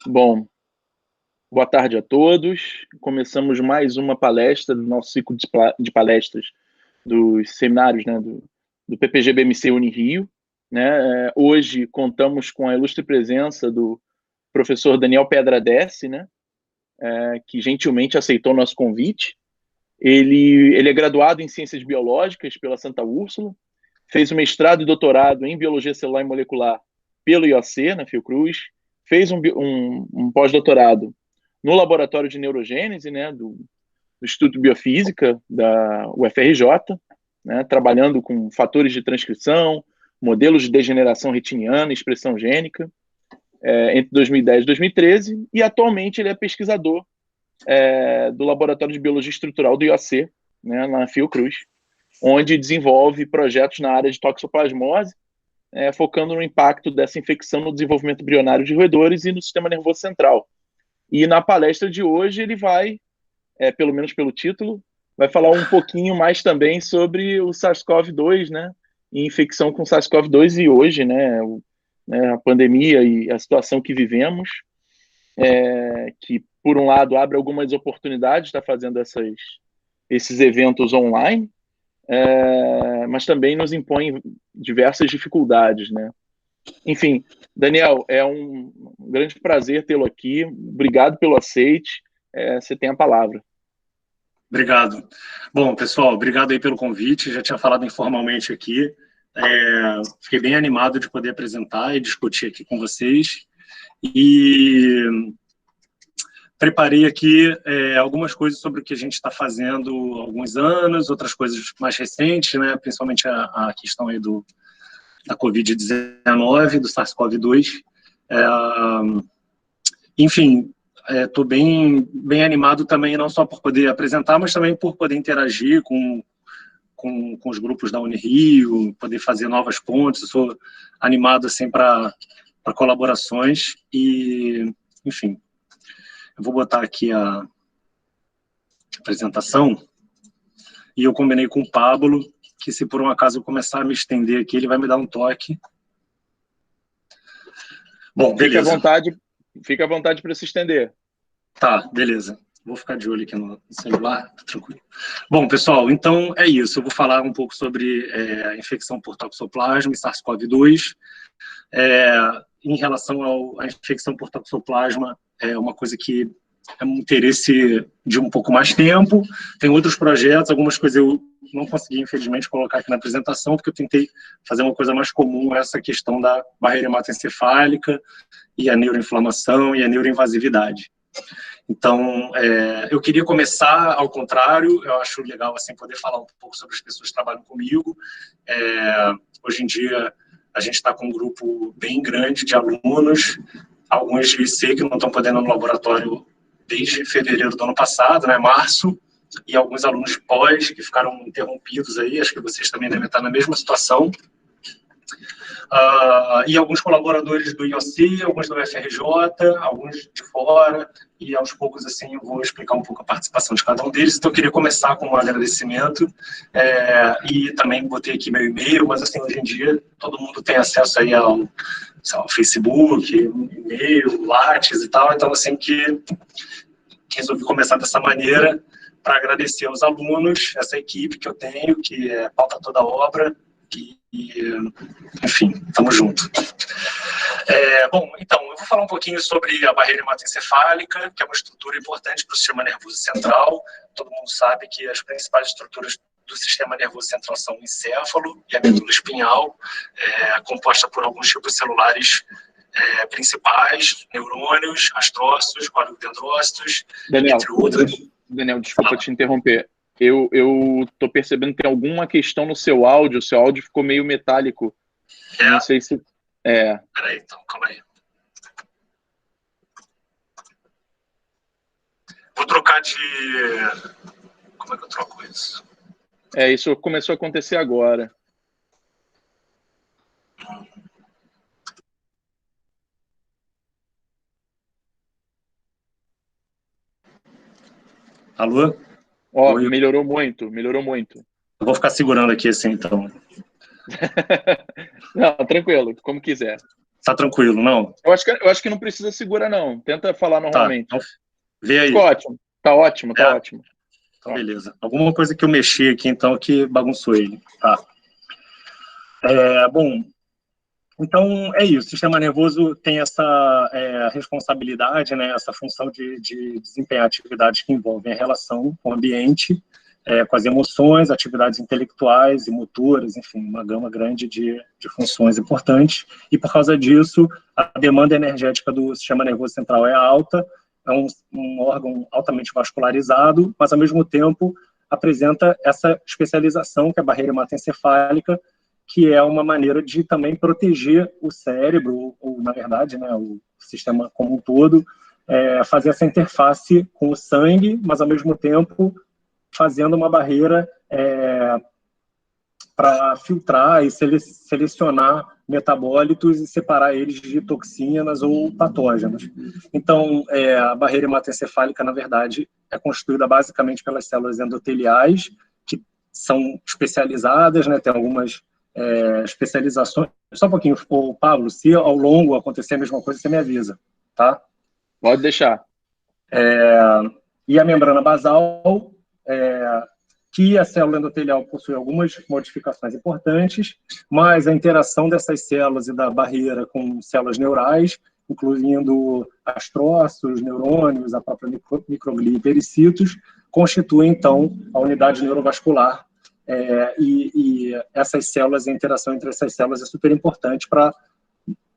Bom, boa tarde a todos. Começamos mais uma palestra do nosso ciclo de palestras dos seminários, né, do PPG-BMC Unirio. Né? Hoje contamos com a ilustre presença do professor Daniel Pedradessi, né, que gentilmente aceitou nosso convite. Ele é graduado em Ciências Biológicas pela Santa Úrsula, fez o mestrado e doutorado em Biologia Celular e Molecular pelo IOC, na Fiocruz, fez um pós-doutorado no Laboratório de Neurogênese, né, do Instituto de Biofísica da UFRJ, né, trabalhando com fatores de transcrição, modelos de degeneração retiniana, expressão gênica, entre 2010 e 2013, e atualmente ele é pesquisador do Laboratório de Biologia Estrutural do IOC, né, na Fiocruz, onde desenvolve projetos na área de toxoplasmose, focando no impacto dessa infecção no desenvolvimento embrionário de roedores e no sistema nervoso central. E na palestra de hoje ele vai, pelo menos pelo título, vai falar um pouquinho mais também sobre o SARS-CoV-2, né, e infecção com SARS-CoV-2 e hoje, né, a pandemia e a situação que vivemos, que por um lado abre algumas oportunidades de estar fazendo esses eventos online, mas também nos impõe diversas dificuldades, né? Enfim, Daniel, é um grande prazer tê-lo aqui. Obrigado pelo aceite. Você tem a palavra. Obrigado. Bom, pessoal, obrigado aí pelo convite. Já tinha falado informalmente aqui. Fiquei bem animado de poder apresentar e discutir aqui com vocês. E preparei aqui algumas coisas sobre o que a gente está fazendo há alguns anos, outras coisas mais recentes, né? Principalmente a questão aí da Covid-19, do SARS-CoV-2. Enfim, estou bem animado também, não só por poder apresentar, mas também por poder interagir com os grupos da Unirio, poder fazer novas pontes. Eu sou animado assim, para colaborações e, enfim, eu vou botar aqui a apresentação e eu combinei com o Pablo que se por um acaso eu começar a me estender aqui, ele vai me dar um toque. Bom, beleza. Fica à vontade para se estender. Tá, beleza. Vou ficar de olho aqui no celular, tá tranquilo. Bom, pessoal, então é isso. Eu vou falar um pouco sobre a infecção por toxoplasma e SARS-CoV-2. Em relação à infecção por toxoplasma, é uma coisa que é um interesse de um pouco mais tempo. Tem outros projetos, algumas coisas eu não consegui, infelizmente, colocar aqui na apresentação, porque eu tentei fazer uma coisa mais comum, essa questão da barreira hematoencefálica e a neuroinflamação e a neuroinvasividade. Então, eu queria começar ao contrário. Eu acho legal assim, poder falar um pouco sobre as pessoas que trabalham comigo. Hoje em dia, a gente está com um grupo bem grande de alunos, alguns de IC que não estão podendo ir no laboratório desde fevereiro do ano passado, né, março, e alguns alunos de pós que ficaram interrompidos aí, acho que vocês também devem estar na mesma situação. E alguns colaboradores do IOC, alguns do UFRJ, alguns de fora, e aos poucos, assim, eu vou explicar um pouco a participação de cada um deles. Então, eu queria começar com um agradecimento, e também botei aqui meu e-mail, mas, assim, hoje em dia, todo mundo tem acesso aí ao Facebook, e-mail, Lattes e tal, então, assim, que resolvi começar dessa maneira para agradecer aos alunos, essa equipe que eu tenho, que pauta toda a obra, enfim, estamos juntos. Bom, então, eu vou falar um pouquinho sobre a barreira hematoencefálica, que é uma estrutura importante para o sistema nervoso central. Todo mundo sabe que as principais estruturas do sistema nervoso central são o encéfalo e a medula espinhal, composta por alguns tipos celulares principais, neurônios, astrócitos, oligodendrócitos, entre outros. Daniel, desculpa te interromper. Eu tô percebendo que tem alguma questão no seu áudio. O seu áudio ficou meio metálico. Não sei se... Peraí, então, calma aí. Vou trocar de... Como é que eu troco isso? Isso começou a acontecer agora. Alô? Oi. Melhorou muito, melhorou muito. Eu vou ficar segurando aqui assim, então. Não, tranquilo, como quiser. Tá tranquilo, não? Eu acho que não precisa segurar, não. Tenta falar Tá, normalmente. então vê aí. Ficou ótimo. Tá ótimo, tá É, ótimo. então beleza. Alguma coisa que eu mexi aqui, então, que bagunçou ele. Tá. Bom, então é isso. O sistema nervoso tem essa responsabilidade, né, essa função de desempenhar atividades que envolvem a relação com o ambiente, com as emoções, atividades intelectuais e motoras, enfim, uma gama grande de funções importantes. E por causa disso, a demanda energética do sistema nervoso central é alta, é um órgão altamente vascularizado, mas ao mesmo tempo apresenta essa especialização que é a barreira hematoencefálica, que é uma maneira de também proteger o cérebro, ou na verdade, né, o sistema como um todo, fazer essa interface com o sangue, mas ao mesmo tempo fazendo uma barreira para filtrar e selecionar metabólitos e separar eles de toxinas ou patógenos. Então, a barreira hematoencefálica, na verdade, é constituída basicamente pelas células endoteliais, que são especializadas, né, tem algumas especializações. Só um pouquinho, Pablo, se ao longo acontecer a mesma coisa, você me avisa, tá? Pode deixar. E a membrana basal, que a célula endotelial possui algumas modificações importantes, mas a interação dessas células e da barreira com células neurais, incluindo astrócitos, neurônios, a própria microglia e pericitos, constitui, então, a unidade neurovascular. E essas células, a interação entre essas células é super importante para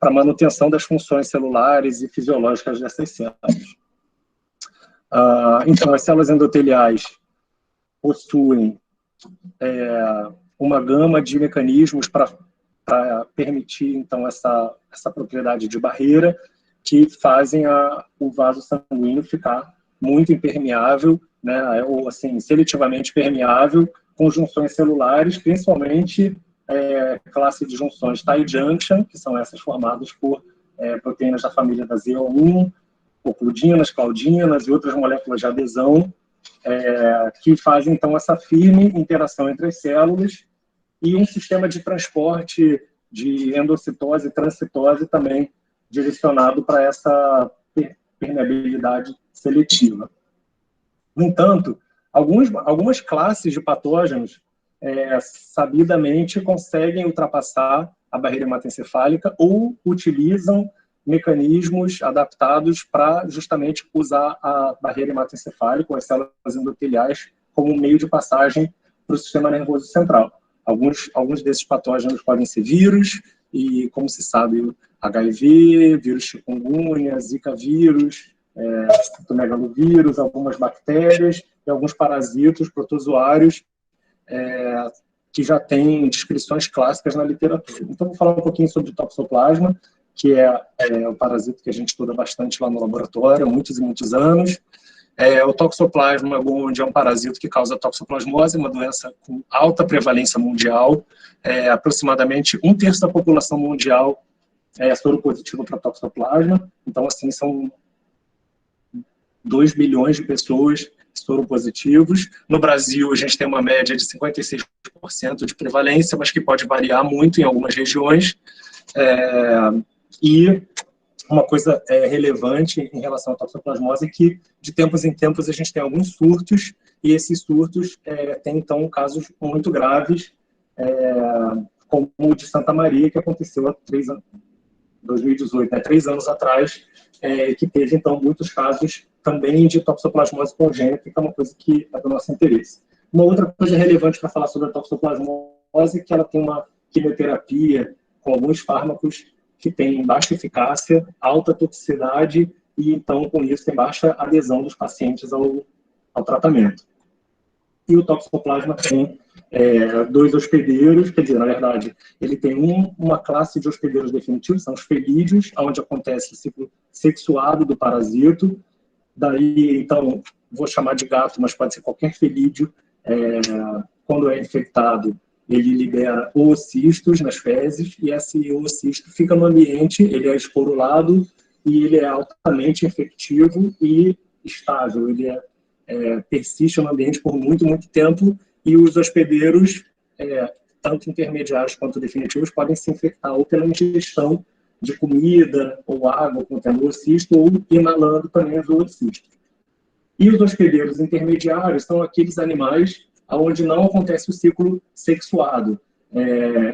a manutenção das funções celulares e fisiológicas dessas células. Então, as células endoteliais possuem uma gama de mecanismos para permitir, então, essa propriedade de barreira, que fazem o vaso sanguíneo ficar muito impermeável, né, ou assim, seletivamente permeável, com junções celulares, principalmente classe de junções tight junction, que são essas formadas por proteínas da família da ZO1, ocludinas, claudinas e outras moléculas de adesão, que fazem, então, essa firme interação entre as células e um sistema de transporte de endocitose e transcitose também direcionado para essa permeabilidade seletiva. No entanto, algumas classes de patógenos sabidamente conseguem ultrapassar a barreira hematoencefálica ou utilizam mecanismos adaptados para justamente usar a barreira hematoencefálica, ou as células endoteliais, como meio de passagem para o sistema nervoso central. Alguns desses patógenos podem ser vírus, e, como se sabe, HIV, vírus chikungunya, Zika vírus, citomegalovírus, algumas bactérias e alguns parasitos, protozoários, que já têm descrições clássicas na literatura. Então, vou falar um pouquinho sobre o toxoplasma, que é o parasito que a gente estuda bastante lá no laboratório há muitos e muitos anos. O toxoplasma gondii é um parasito que causa toxoplasmose, uma doença com alta prevalência mundial. Aproximadamente 1/3 da população mundial é soropositiva para toxoplasma. Então, assim, são 2 bilhões de pessoas soropositivos. No Brasil, a gente tem uma média de 56% de prevalência, mas que pode variar muito em algumas regiões. E uma coisa relevante em relação à toxoplasmose é que, de tempos em tempos, a gente tem alguns surtos, e esses surtos têm, então, casos muito graves, como o de Santa Maria, que aconteceu há 2018, 3 anos atrás, que teve, então, muitos casos também de toxoplasmose congênita, que é uma coisa que é do nosso interesse. Uma outra coisa relevante para falar sobre a toxoplasmose é que ela tem uma quimioterapia com alguns fármacos que têm baixa eficácia, alta toxicidade, e, então, com isso, tem baixa adesão dos pacientes ao tratamento. E o toxoplasma tem 2 hospedeiros, quer dizer, na verdade, ele tem uma classe de hospedeiros definitivos, são os felídeos, onde acontece o ciclo sexuado do parasito. Daí, então, vou chamar de gato, mas pode ser qualquer felídeo. Quando é infectado, ele libera oocistos nas fezes, e esse oocisto fica no ambiente, ele é esporulado, e ele é altamente infectivo e estável. Ele persiste no ambiente por muito, muito tempo, e os hospedeiros, tanto intermediários quanto definitivos, podem se infectar ou pela ingestão de comida ou água contendo oocisto, ou inalando também os oocistos. E os hospedeiros intermediários são aqueles animais onde não acontece o ciclo sexuado.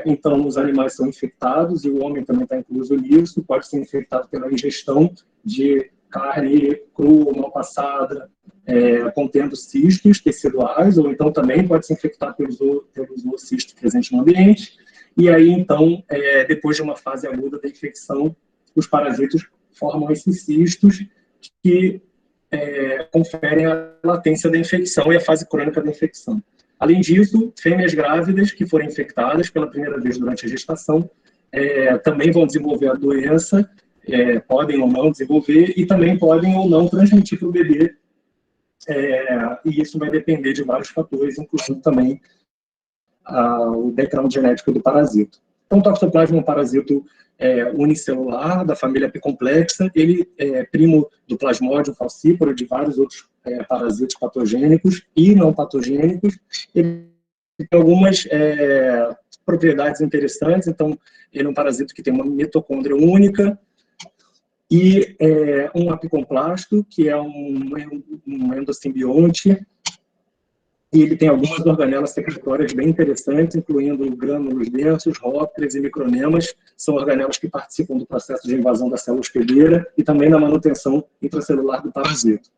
Então, os animais são infectados, e o homem também está incluso nisso, pode ser infectado pela ingestão de carne crua, mal passada, contendo cistos teciduais, ou então também pode se infectar pelos oocistos presentes no ambiente. E aí, então, depois de uma fase aguda da infecção, os parasitos formam esses cistos que conferem a latência da infecção e a fase crônica da infecção. Além disso, fêmeas grávidas que forem infectadas pela primeira vez durante a gestação também vão desenvolver a doença, podem ou não desenvolver, e também podem ou não transmitir para o bebê, e isso vai depender de vários fatores, incluindo também o background genético do parasito. Então, o Toxoplasma é um parasito unicelular, da família Apicomplexa. Ele é primo do Plasmodium falciparum, de vários outros parasitos patogênicos e não patogênicos. Ele tem algumas propriedades interessantes. Então, ele é um parasito que tem uma mitocôndria única e um apicomplasto, que é um endosimbionte. E ele tem algumas organelas secretórias bem interessantes, incluindo grânulos densos, rópteres e micronemas. São organelas que participam do processo de invasão da célula hospedeira e também da manutenção intracelular do parasito.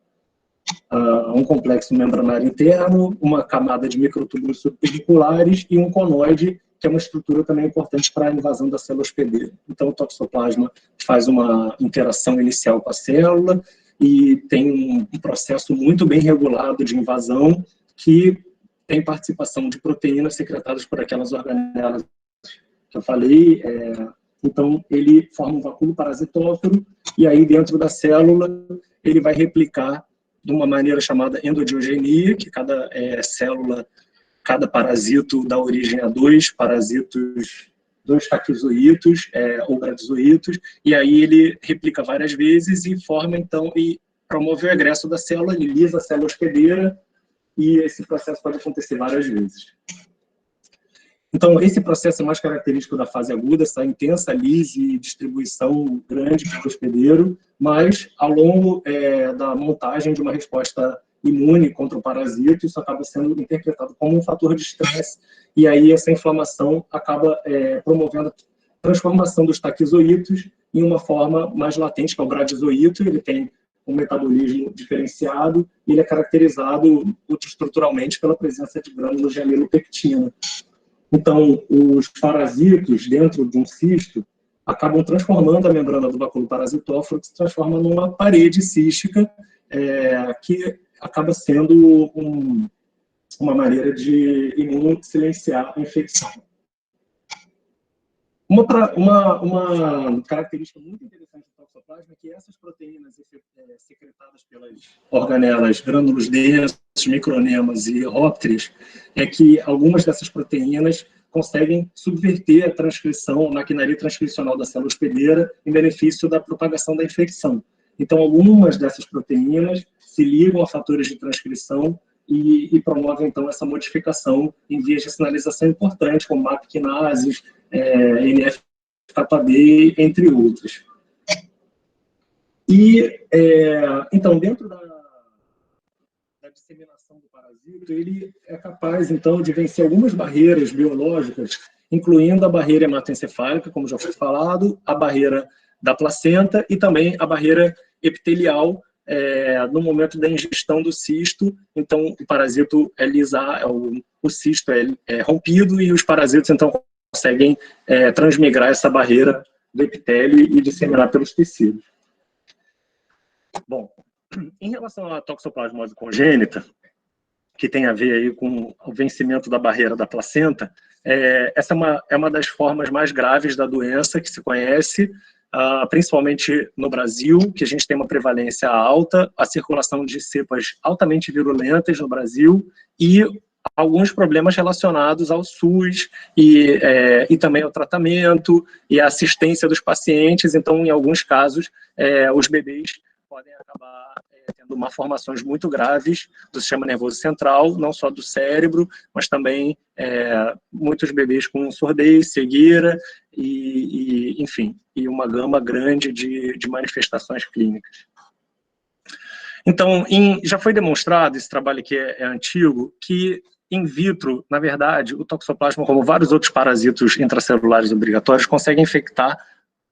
Um complexo membranário interno, uma camada de microtúbulos subpediculares e um conoide, que é uma estrutura também importante para a invasão da célula hospedeira. Então, o toxoplasma faz uma interação inicial com a célula e tem um processo muito bem regulado de invasão, que tem participação de proteínas secretadas por aquelas organelas que eu falei. Então, ele forma um vacúolo parasitóforo, e aí dentro da célula ele vai replicar de uma maneira chamada endodiogenia, que cada célula, cada parasito dá origem a dois taquizoítos ou bradizoítos, e aí ele replica várias vezes e forma, então, e promove o egresso da célula, ele lisa a célula hospedeira, e esse processo pode acontecer várias vezes. Então, esse processo é mais característico da fase aguda, essa intensa lise e distribuição grande pelo hospedeiro, mas ao longo da montagem de uma resposta imune contra o parasito, isso acaba sendo interpretado como um fator de estresse, e aí essa inflamação acaba promovendo a transformação dos taquizoítos em uma forma mais latente, que é o bradizoíto. Ele tem um metabolismo diferenciado, e ele é caracterizado multiestruturalmente pela presença de grânulos de amilopectina. Então, os parasitos dentro de um cisto acabam transformando a membrana do vacúolo parasitóforo, que se transforma numa parede cística, que acaba sendo uma maneira de silenciar a infecção. Uma característica muito interessante do toxoplasma é que essas proteínas secretadas pelas organelas, grânulos densos, micronemas e rópteres, é que algumas dessas proteínas conseguem subverter a transcrição, a maquinaria transcricional da célula hospedeira em benefício da propagação da infecção. Então, algumas dessas proteínas se ligam a fatores de transcrição e promovem, então, essa modificação em vias de sinalização importantes, como MAP quinases, NF-κB, entre outros. E, então, dentro da disseminação do parasito, ele é capaz, então, de vencer algumas barreiras biológicas, incluindo a barreira hematoencefálica, como já foi falado, a barreira da placenta e também a barreira epitelial, no momento da ingestão do cisto. Então, o parasito o cisto é rompido, e os parasitos, então, conseguem transmigrar essa barreira do epitélio e disseminar pelos tecidos. Bom, em relação à toxoplasmose congênita, que tem a ver aí com o vencimento da barreira da placenta, essa é uma das formas mais graves da doença que se conhece, principalmente no Brasil, que a gente tem uma prevalência alta, a circulação de cepas altamente virulentas no Brasil e alguns problemas relacionados ao SUS e também ao tratamento e à assistência dos pacientes. Então, em alguns casos, os bebês podem acabar tendo malformações muito graves do sistema nervoso central, não só do cérebro, mas também muitos bebês com surdez, cegueira enfim, e uma gama grande de manifestações clínicas. Então, já foi demonstrado, esse trabalho aqui é antigo, que in vitro, na verdade, o toxoplasma, como vários outros parasitos intracelulares obrigatórios, consegue infectar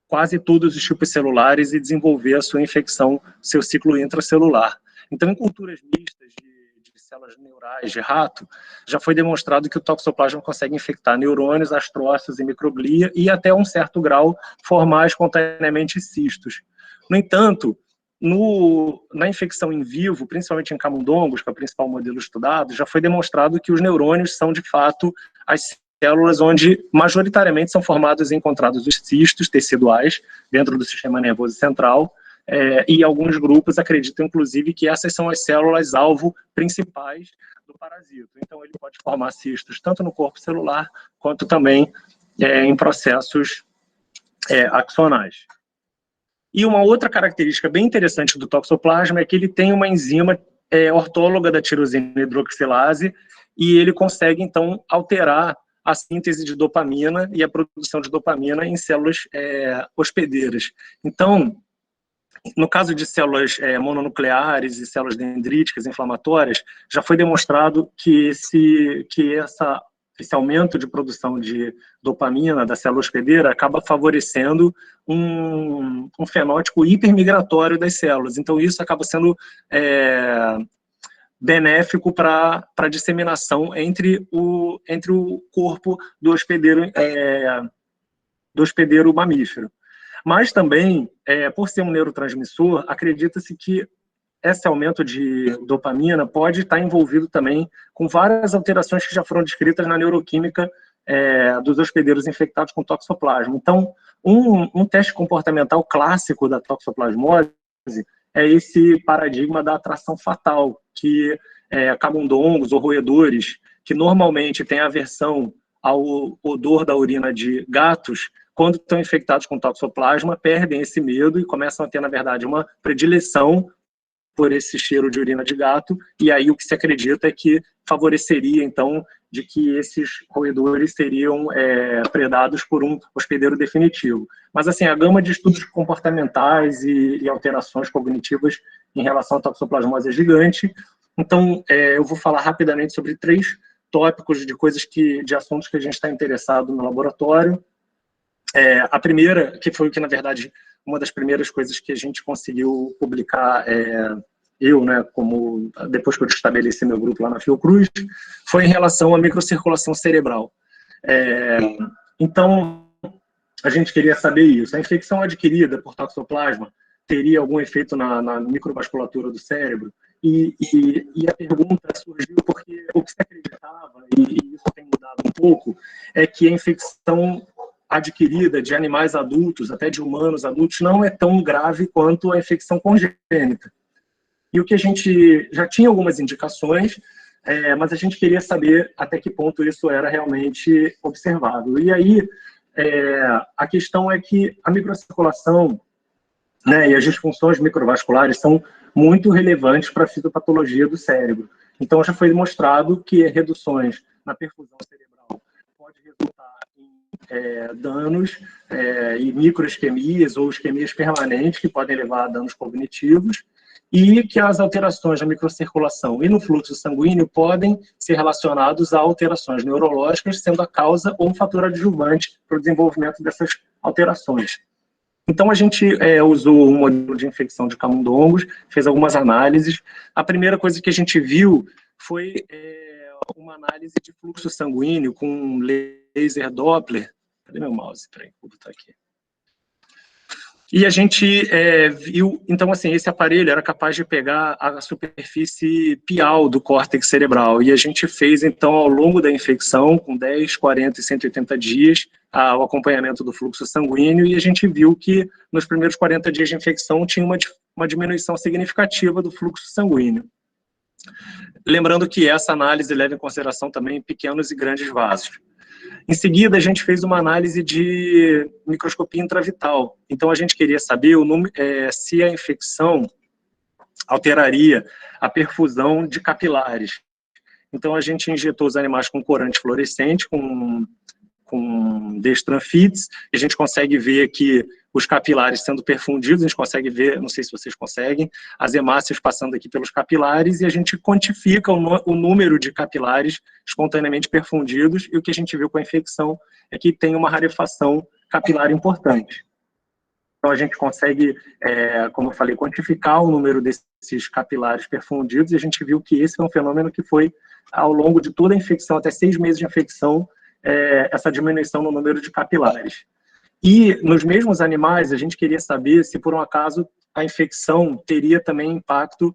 quase todos os tipos celulares e desenvolver a sua infecção, seu ciclo intracelular. Então, em culturas mistas de células neurais de rato, já foi demonstrado que o toxoplasma consegue infectar neurônios, astrócitos e microglia e, até um certo grau, formar espontaneamente cistos. No entanto, na infecção em vivo, principalmente em camundongos, que é o principal modelo estudado, já foi demonstrado que os neurônios são, de fato, as células onde majoritariamente são formados e encontrados os cistos teciduais dentro do sistema nervoso central, e alguns grupos acreditam, inclusive, que essas são as células-alvo principais do parasito. Então, ele pode formar cistos tanto no corpo celular, quanto também em processos axonais. E uma outra característica bem interessante do toxoplasma é que ele tem uma enzima ortóloga da tirosina hidroxilase, e ele consegue, então, alterar a síntese de dopamina e a produção de dopamina em células hospedeiras. Então, no caso de células mononucleares e células dendríticas inflamatórias, já foi demonstrado que esse aumento de produção de dopamina da célula hospedeira acaba favorecendo um fenótipo hipermigratório das células. Então, isso acaba sendo benéfico para a disseminação entre o corpo do hospedeiro mamífero. Mas também, por ser um neurotransmissor, acredita-se que esse aumento de dopamina pode estar envolvido também com várias alterações que já foram descritas na neuroquímica dos hospedeiros infectados com toxoplasma. Então, um teste comportamental clássico da toxoplasmose é esse paradigma da atração fatal, que camundongos ou roedores, que normalmente têm aversão ao odor da urina de gatos, quando estão infectados com toxoplasma, perdem esse medo e começam a ter, na verdade, uma predileção por esse cheiro de urina de gato, e aí o que se acredita é que favoreceria, então, de que esses roedores seriam predados por um hospedeiro definitivo. Mas, assim, a gama de estudos comportamentais e alterações cognitivas em relação à toxoplasmose é gigante. Então, eu vou falar rapidamente sobre 3 tópicos de assuntos que a gente está interessado no laboratório. A primeira, que foi, na verdade, uma das primeiras coisas que a gente conseguiu publicar, depois que eu estabeleci meu grupo lá na Fiocruz, foi em relação à microcirculação cerebral. Então, a gente queria saber isso. A infecção adquirida por toxoplasma teria algum efeito na microvasculatura do cérebro? E a pergunta surgiu porque o que se acreditava, e isso tem mudado um pouco, é que a infecção adquirida de animais adultos, até de humanos adultos, não é tão grave quanto a infecção congênita. E o que a gente já tinha algumas indicações, mas a gente queria saber até que ponto isso era realmente observável. E aí, a questão é que a microcirculação, e as disfunções microvasculares são muito relevantes para a fisiopatologia do cérebro. Então, já foi demonstrado que reduções na perfusão cerebral pode resultar em danos e microisquemias ou isquemias permanentes que podem levar a danos cognitivos, e que as alterações na microcirculação e no fluxo sanguíneo podem ser relacionados a alterações neurológicas, sendo a causa ou um fator adjuvante para o desenvolvimento dessas alterações. Então, a gente usou um modelo de infecção de camundongos, fez algumas análises. A primeira coisa que a gente viu foi uma análise de fluxo sanguíneo com laser Doppler. Cadê meu mouse? Peraí, vou botar aqui. E a gente viu, então, assim, esse aparelho era capaz de pegar a superfície pial do córtex cerebral. E a gente fez, então, ao longo da infecção, com 10, 40 e 180 dias, o acompanhamento do fluxo sanguíneo, e a gente viu que nos primeiros 40 dias de infecção tinha uma diminuição significativa do fluxo sanguíneo. Lembrando que essa análise leva em consideração também pequenos e grandes vasos. Em seguida, a gente fez uma análise de microscopia intravital. Então, a gente queria saber se a infecção alteraria a perfusão de capilares. Então, a gente injetou os animais com corante fluorescente, com dextranfits, e a gente consegue ver aqui os capilares sendo perfundidos, a gente consegue ver, não sei se vocês conseguem, as hemácias passando aqui pelos capilares, e a gente quantifica o número de capilares espontaneamente perfundidos, e o que a gente viu com a infecção é que tem uma rarefação capilar importante. Então, a gente consegue, como eu falei, quantificar o número desses capilares perfundidos, e a gente viu que esse é um fenômeno que foi, ao longo de toda a infecção, até 6 meses de infecção, essa diminuição no número de capilares. E, nos mesmos animais, a gente queria saber se, por um acaso, a infecção teria também impacto,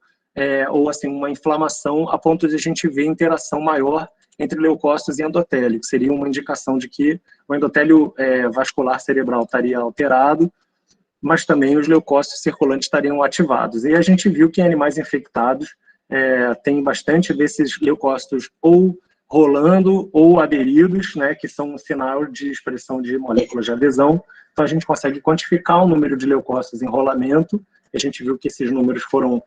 ou assim, uma inflamação, a ponto de a gente ver interação maior entre leucócitos e endotélio, que seria uma indicação de que o endotélio vascular cerebral estaria alterado, mas também os leucócitos circulantes estariam ativados. E a gente viu que em animais infectados tem bastante desses leucócitos ou rolando ou aderidos, né, que são um sinal de expressão de moléculas de adesão. Então, a gente consegue quantificar o número de leucócitos em rolamento. A gente viu que esses números foram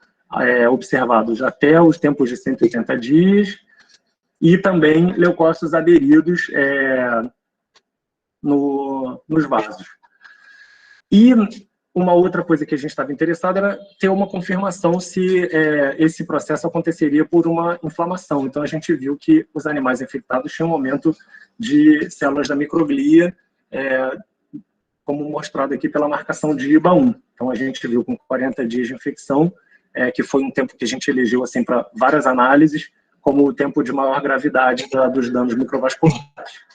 observados até os tempos de 180 dias, e também leucócitos aderidos nos vasos. E uma outra coisa que a gente estava interessado era ter uma confirmação se esse processo aconteceria por uma inflamação. Então, a gente viu que os animais infectados tinham um aumento de células da microglia, como mostrado aqui pela marcação de IBA1. Então, a gente viu com 40 dias de infecção, que foi um tempo que a gente elegeu assim, para várias análises, como o tempo de maior gravidade dos danos microvasculares.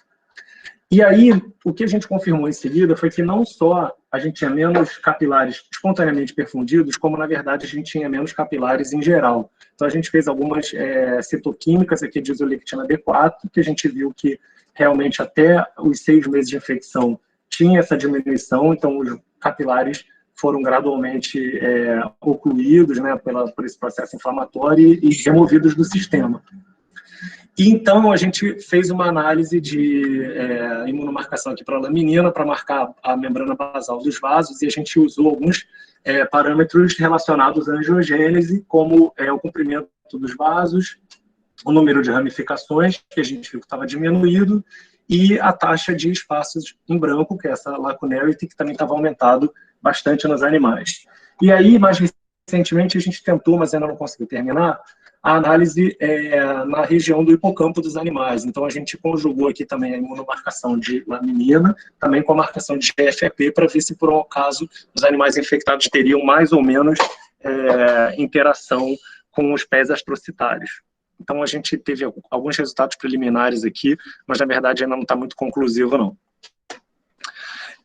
E aí, o que a gente confirmou em seguida foi que não só a gente tinha menos capilares espontaneamente perfundidos, como, na verdade, a gente tinha menos capilares em geral. Então, a gente fez algumas citoquímicas aqui de isolectina B4, que a gente viu que, realmente, até os 6 meses de infecção, tinha essa diminuição. Então, os capilares foram gradualmente ocluídos, né, por esse processo inflamatório e removidos do sistema. E, então, a gente fez uma análise de imunomarcação aqui para a laminina, para marcar a membrana basal dos vasos, e a gente usou alguns parâmetros relacionados à angiogênese, como o comprimento dos vasos, o número de ramificações, que a gente viu que estava diminuído, e a taxa de espaços em branco, que é essa lacunarity, que também estava aumentado bastante nos animais. E aí, mais recentemente, a gente tentou, mas ainda não conseguiu terminar, a análise na região do hipocampo dos animais. Então, a gente conjugou aqui também a imunomarcação de laminina, também com a marcação de GFAP, para ver se, por um acaso, os animais infectados teriam mais ou menos interação com os pés astrocitários. Então, a gente teve alguns resultados preliminares aqui, mas, na verdade, ainda não está muito conclusivo, não.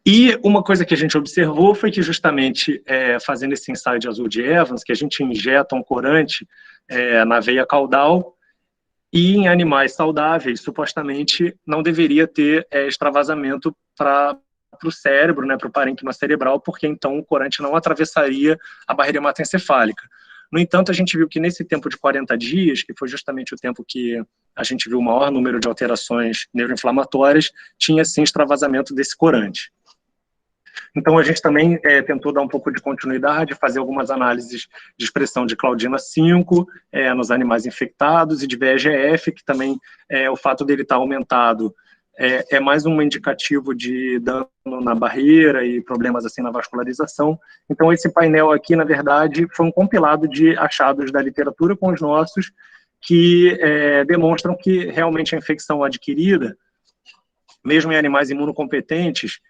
E uma coisa que a gente observou foi que, justamente, fazendo esse ensaio de azul de Evans, que a gente injeta um corante na veia caudal, e em animais saudáveis, supostamente, não deveria ter extravasamento para o cérebro, né, para o parênquima cerebral, porque, então, o corante não atravessaria a barreira hematoencefálica. No entanto, a gente viu que nesse tempo de 40 dias, que foi justamente o tempo que a gente viu o maior número de alterações neuroinflamatórias, tinha, sim, extravasamento desse corante. Então, a gente também tentou dar um pouco de continuidade, fazer algumas análises de expressão de Claudina 5 nos animais infectados e de VEGF, que também o fato dele estar aumentado é mais um indicativo de dano na barreira e problemas assim na vascularização. Então, esse painel aqui, na verdade, foi um compilado de achados da literatura com os nossos, que demonstram que realmente a infecção adquirida, mesmo em animais imunocompetentes,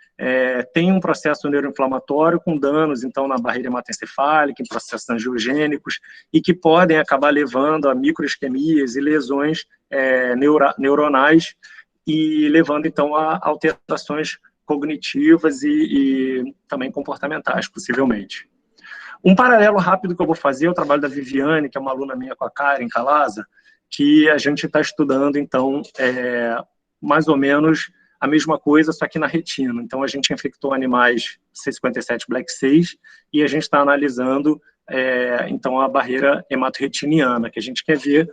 tem um processo neuroinflamatório com danos, então, na barreira hematoencefálica, em processos angiogênicos, e que podem acabar levando a microisquemias e lesões neuronais, e levando, então, a alterações cognitivas e também comportamentais, possivelmente. Um paralelo rápido que eu vou fazer é o trabalho da Viviane, que é uma aluna minha com a Karen Calaza, que a gente está estudando, então, mais ou menos a mesma coisa, só que na retina. Então, a gente infectou animais C57 Black 6 e a gente está analisando, então, a barreira hematorretiniana, que a gente quer ver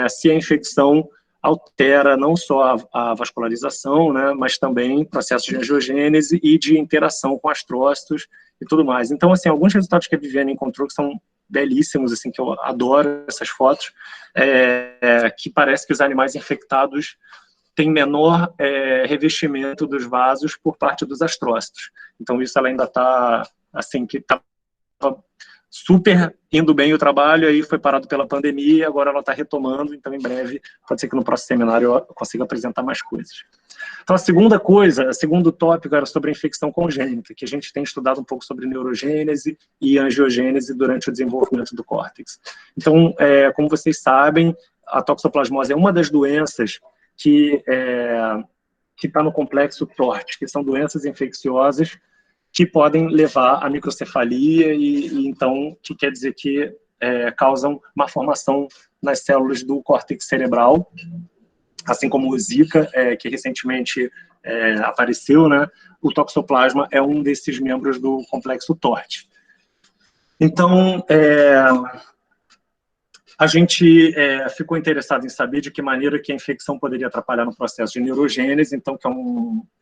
se a infecção altera não só a vascularização, né, mas também processos de angiogênese e de interação com astrócitos e tudo mais. Então, assim, alguns resultados que a Viviane encontrou que são belíssimos, assim, que eu adoro essas fotos, que parece que os animais infectados têm menor revestimento dos vasos por parte dos astrócitos. Então, isso ela ainda está, assim, que está super indo bem o trabalho, aí foi parado pela pandemia, agora ela está retomando, então em breve, pode ser que no próximo seminário eu consiga apresentar mais coisas. Então, a segunda coisa, o segundo tópico era sobre a infecção congênita, que a gente tem estudado um pouco sobre neurogênese e angiogênese durante o desenvolvimento do córtex. Então, como vocês sabem, a toxoplasmose é uma das doenças que está no complexo TORT, que são doenças infecciosas que podem levar à microcefalia e então, que quer dizer que causam uma formação nas células do córtex cerebral, assim como o Zika, que recentemente apareceu, né? O toxoplasma é um desses membros do complexo TORT. Então, a gente ficou interessado em saber de que maneira que a infecção poderia atrapalhar no processo de neurogênese, então que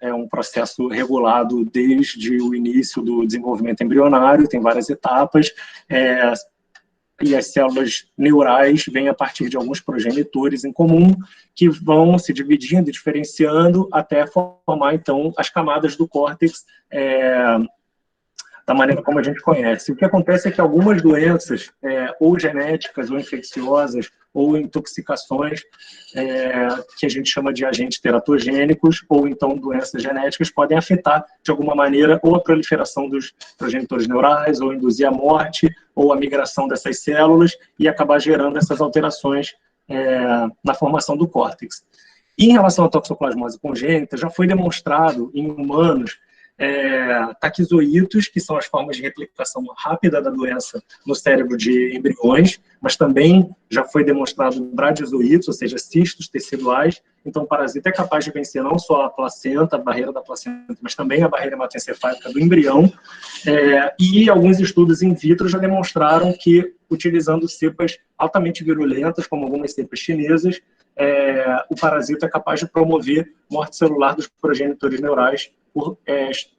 é um processo regulado desde o início do desenvolvimento embrionário, tem várias etapas, e as células neurais vêm a partir de alguns progenitores em comum, que vão se dividindo e diferenciando até formar, então, as camadas do córtex da maneira como a gente conhece. O que acontece é que algumas doenças, ou genéticas, ou infecciosas, ou intoxicações, que a gente chama de agentes teratogênicos, ou então doenças genéticas, podem afetar, de alguma maneira, ou a proliferação dos progenitores neurais, ou induzir a morte, ou a migração dessas células, e acabar gerando essas alterações na formação do córtex. Em relação à toxoplasmose congênita, já foi demonstrado em humanos taquizoítos, que são as formas de replicação rápida da doença no cérebro de embriões, mas também já foi demonstrado bradizoítos, ou seja, cistos teciduais. Então, o parasita é capaz de vencer não só a placenta, a barreira da placenta, mas também a barreira hematoencefálica do embrião. E alguns estudos in vitro já demonstraram que, utilizando cepas altamente virulentas, como algumas cepas chinesas, o parasita é capaz de promover morte celular dos progenitores neurais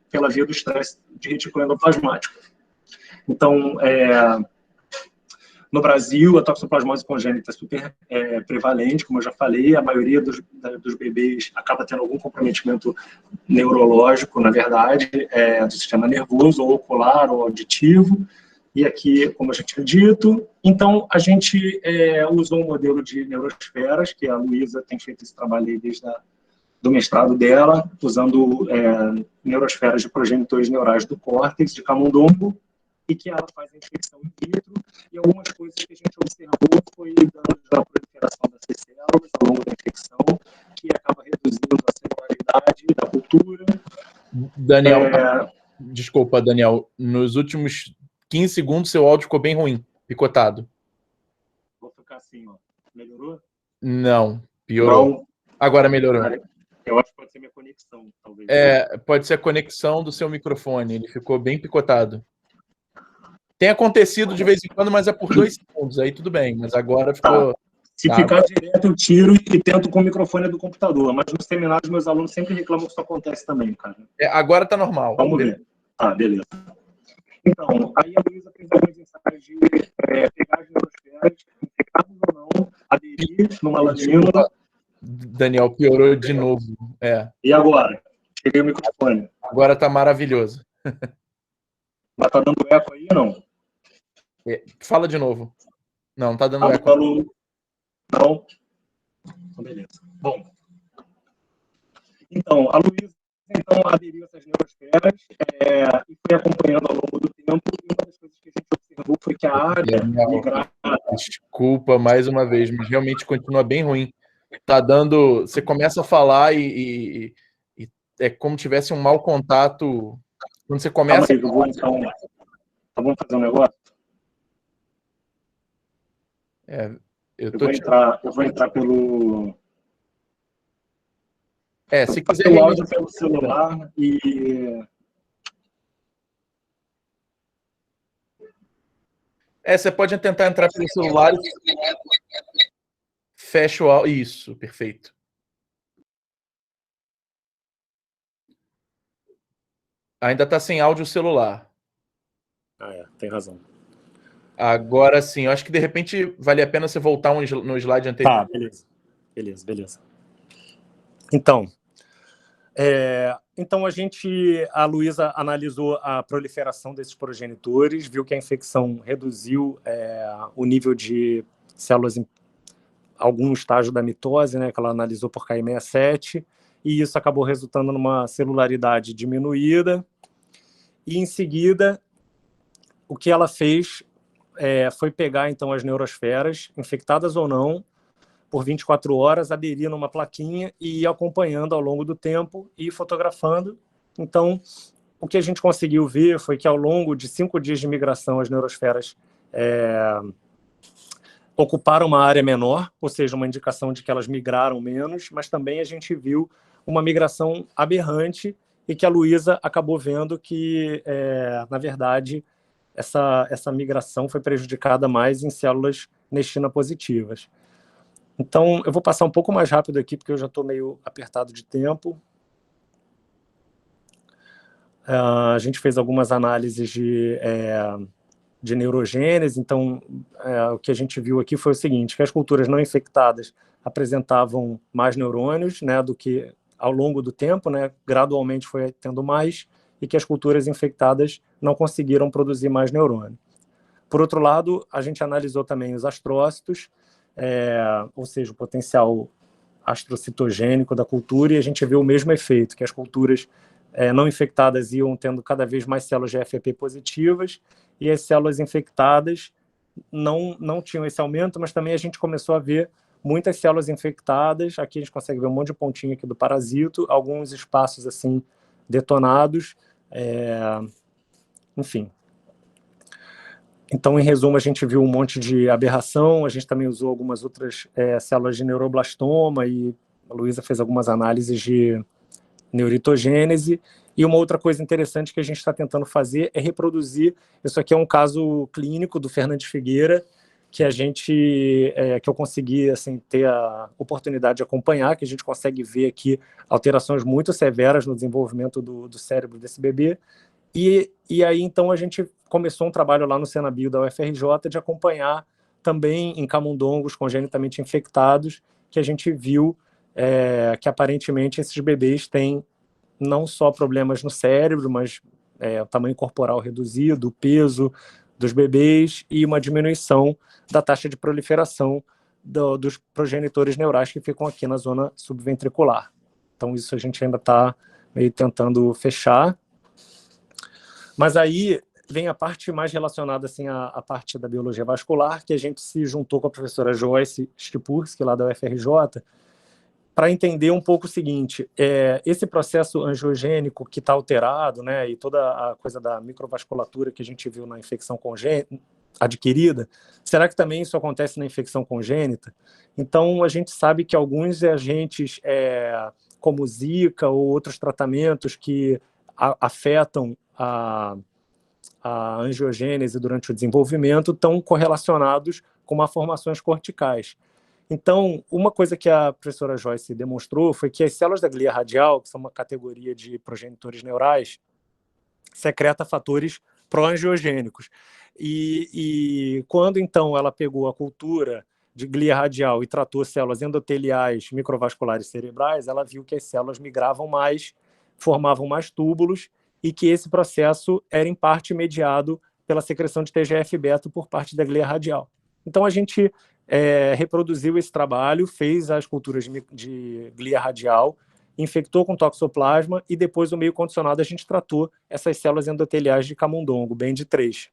pela via do estresse de retículo endoplasmático. Então, no Brasil, a toxoplasmose congênita é super prevalente, como eu já falei, a maioria dos bebês acaba tendo algum comprometimento neurológico, na verdade, do sistema nervoso, ou ocular, ou auditivo, e aqui, como eu já tinha dito, então a gente usou um modelo de neurosferas, que a Luísa tem feito esse trabalho aí desde do mestrado dela, usando neurosferas de progenitores neurais do córtex de camundongo, e que ela faz a infecção in vitro, e algumas coisas que a gente observou foi danos na proliferação dessas células ao longo da infecção, que acaba reduzindo a celularidade da cultura. Daniel, desculpa, Daniel, nos últimos 15 segundos seu áudio ficou bem ruim, picotado. Vou ficar assim, ó. Melhorou? Não, piorou. Não. Agora melhorou. Eu acho que pode ser minha conexão, talvez. Pode ser a conexão do seu microfone, ele ficou bem picotado. Tem acontecido de vez em quando, mas é por 2 segundos, aí tudo bem, mas agora ficou... Se ficar direto, eu tiro e tento com o microfone do computador, mas nos seminários meus alunos sempre reclamam que isso acontece também, cara. Agora tá normal. Vamos ver. Beleza. Então, aí a Luísa fez alguns ensaios de pegar as neurosferas, infectadas ou não, aderir numa lamina. Daniel, piorou de novo. E agora? Tirei o microfone. Agora tá maravilhoso. Mas tá dando eco aí ou não? Fala de novo. Não, tá dando eco. Não? Então, beleza. Bom. Então, a Luísa aderiu a essas neurosferas e foi acompanhando ao longo do tempo. E uma das coisas que a gente observou foi que a área migrada... Desculpa mais uma vez, mas realmente continua bem ruim. Tá dando... Você começa a falar e é como se tivesse um mau contato. Quando você começa... Calma aí, eu vou então... Vamos fazer um negócio? Eu vou entrar pelo... se quiser... o áudio pelo celular e... Você pode tentar entrar pelo celular e... Fecha o áudio. Isso, perfeito. Ainda está sem áudio celular. Tem razão. Agora sim, eu acho que de repente vale a pena você voltar no slide anterior. Tá, beleza. Então, a Luísa analisou a proliferação desses progenitores, viu que a infecção reduziu o nível de células em algum estágio da mitose, né, que ela analisou por Ki67, e isso acabou resultando numa celularidade diminuída. E em seguida, o que ela fez foi pegar então as neurosferas, infectadas ou não, por 24 horas, aderir numa plaquinha e ir acompanhando ao longo do tempo e fotografando. Então, o que a gente conseguiu ver foi que ao longo de 5 dias de migração, as neurosferas ocuparam uma área menor, ou seja, uma indicação de que elas migraram menos, mas também a gente viu uma migração aberrante e que a Luísa acabou vendo que, na verdade, essa migração foi prejudicada mais em células nestina positivas. Então, eu vou passar um pouco mais rápido aqui, porque eu já estou meio apertado de tempo. A gente fez algumas análises de neurogênese, então o que a gente viu aqui foi o seguinte, que as culturas não infectadas apresentavam mais neurônios, né, do que ao longo do tempo, né, gradualmente foi tendo mais, e que as culturas infectadas não conseguiram produzir mais neurônio. Por outro lado, a gente analisou também os astrócitos, ou seja, o potencial astrocitogênico da cultura, e a gente viu o mesmo efeito, que as culturas não infectadas iam tendo cada vez mais células de FEP positivas, e as células infectadas não tinham esse aumento, mas também a gente começou a ver muitas células infectadas, aqui a gente consegue ver um monte de pontinho aqui do parasito, alguns espaços assim detonados, enfim. Então, em resumo, a gente viu um monte de aberração, a gente também usou algumas outras células de neuroblastoma, e a Luísa fez algumas análises de neuritogênese. E uma outra coisa interessante que a gente está tentando fazer é reproduzir, isso aqui é um caso clínico do Fernandes Figueira, que que eu consegui assim, ter a oportunidade de acompanhar, que a gente consegue ver aqui alterações muito severas no desenvolvimento do cérebro desse bebê. E aí, então, a gente começou um trabalho lá no Senabio da UFRJ de acompanhar também em camundongos congenitamente infectados, que a gente viu que aparentemente esses bebês têm não só problemas no cérebro, mas o tamanho corporal reduzido, o peso dos bebês e uma diminuição da taxa de proliferação dos progenitores neurais que ficam aqui na zona subventricular. Então, isso a gente ainda está meio tentando fechar. Mas aí vem a parte mais relacionada assim, à parte da biologia vascular, que a gente se juntou com a professora Joyce Stipurski, lá da UFRJ, para entender um pouco o seguinte, esse processo angiogênico que está alterado, né, e toda a coisa da microvasculatura que a gente viu na infecção adquirida, será que também isso acontece na infecção congênita? Então, a gente sabe que alguns agentes, como Zika ou outros tratamentos que afetam a angiogênese durante o desenvolvimento estão correlacionados com malformações corticais. Então, uma coisa que a professora Joyce demonstrou foi que as células da glia radial, que são uma categoria de progenitores neurais, secreta fatores pró-angiogênicos. E quando, então, ela pegou a cultura de glia radial e tratou células endoteliais microvasculares cerebrais, ela viu que as células migravam mais, formavam mais túbulos, e que esse processo era, em parte, mediado pela secreção de TGF-beta por parte da glia radial. Então, a gente reproduziu esse trabalho, fez as culturas de glia radial, infectou com toxoplasma, e depois, no meio condicionado, a gente tratou essas células endoteliais de camundongo, BEND3.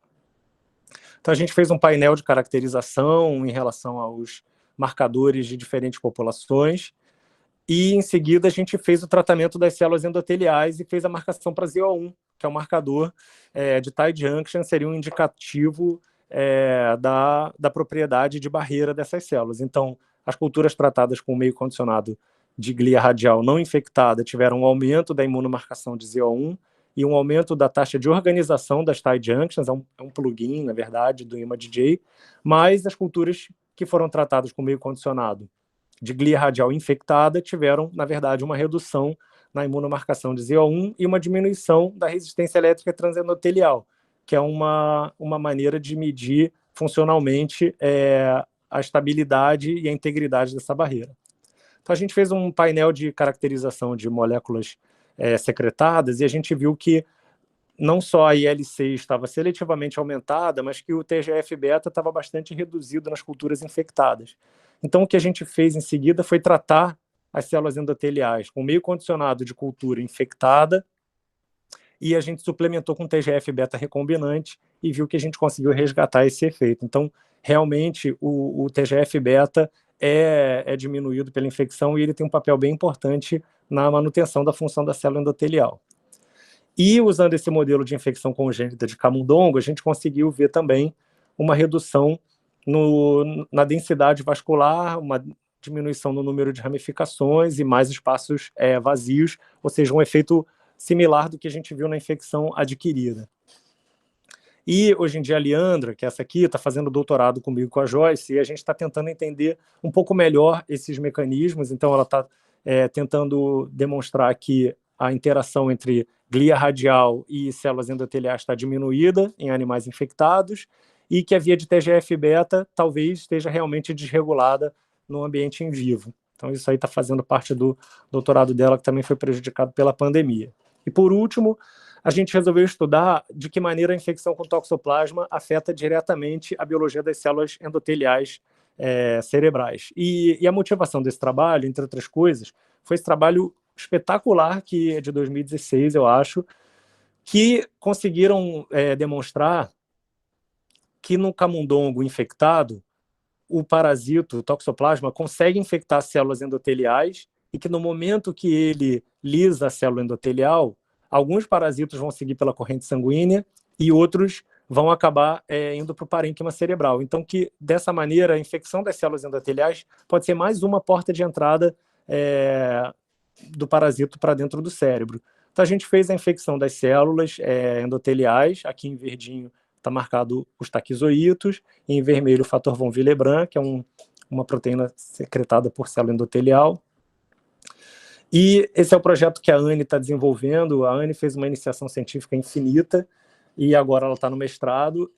Então, a gente fez um painel de caracterização em relação aos marcadores de diferentes populações, e, em seguida, a gente fez o tratamento das células endoteliais e fez a marcação para ZO1, que é um marcador de tight junction, seria um indicativo da propriedade de barreira dessas células. Então, as culturas tratadas com meio condicionado de glia radial não infectada tiveram um aumento da imunomarcação de ZO1 e um aumento da taxa de organização das tight junctions, é um plugin, na verdade, do ImaDJ, mas as culturas que foram tratadas com meio condicionado de glia radial infectada tiveram, na verdade, uma redução na imunomarcação de ZO1 e uma diminuição da resistência elétrica transendotelial, que é uma maneira de medir funcionalmente a estabilidade e a integridade dessa barreira. Então, a gente fez um painel de caracterização de moléculas secretadas e a gente viu que não só a IL-6 estava seletivamente aumentada, mas que o TGF-beta estava bastante reduzido nas culturas infectadas. Então, o que a gente fez em seguida foi tratar as células endoteliais com meio condicionado de cultura infectada e a gente suplementou com TGF-beta recombinante e viu que a gente conseguiu resgatar esse efeito. Então, realmente, o TGF-beta é diminuído pela infecção e ele tem um papel bem importante na manutenção da função da célula endotelial. E usando esse modelo de infecção congênita de camundongo, a gente conseguiu ver também uma redução na densidade vascular, uma diminuição no número de ramificações e mais espaços vazios, ou seja, um efeito similar do que a gente viu na infecção adquirida. E hoje em dia a Leandra, que é essa aqui, está fazendo doutorado comigo com a Joyce, e a gente está tentando entender um pouco melhor esses mecanismos. Então ela está tentando demonstrar que a interação entre glia radial e células endoteliais está diminuída em animais infectados e que a via de TGF-beta talvez esteja realmente desregulada no ambiente em vivo. Então isso aí está fazendo parte do doutorado dela, que também foi prejudicado pela pandemia. E por último, a gente resolveu estudar de que maneira a infecção com toxoplasma afeta diretamente a biologia das células endoteliais cerebrais. E a motivação desse trabalho, entre outras coisas, foi esse trabalho espetacular, que é de 2016, eu acho, que conseguiram demonstrar que no camundongo infectado, o parasito, o toxoplasma, consegue infectar células endoteliais e que no momento que ele lisa a célula endotelial, alguns parasitos vão seguir pela corrente sanguínea e outros vão acabar indo para o parênquima cerebral. Então, que dessa maneira, a infecção das células endoteliais pode ser mais uma porta de entrada do parasito para dentro do cérebro. Então, a gente fez a infecção das células endoteliais, aqui em verdinho está marcado os taquizoítos, em vermelho o fator von Willebrand, que é uma proteína secretada por célula endotelial. E esse é o projeto que a Anne está desenvolvendo. A Anne fez uma iniciação científica infinita e agora ela está no mestrado,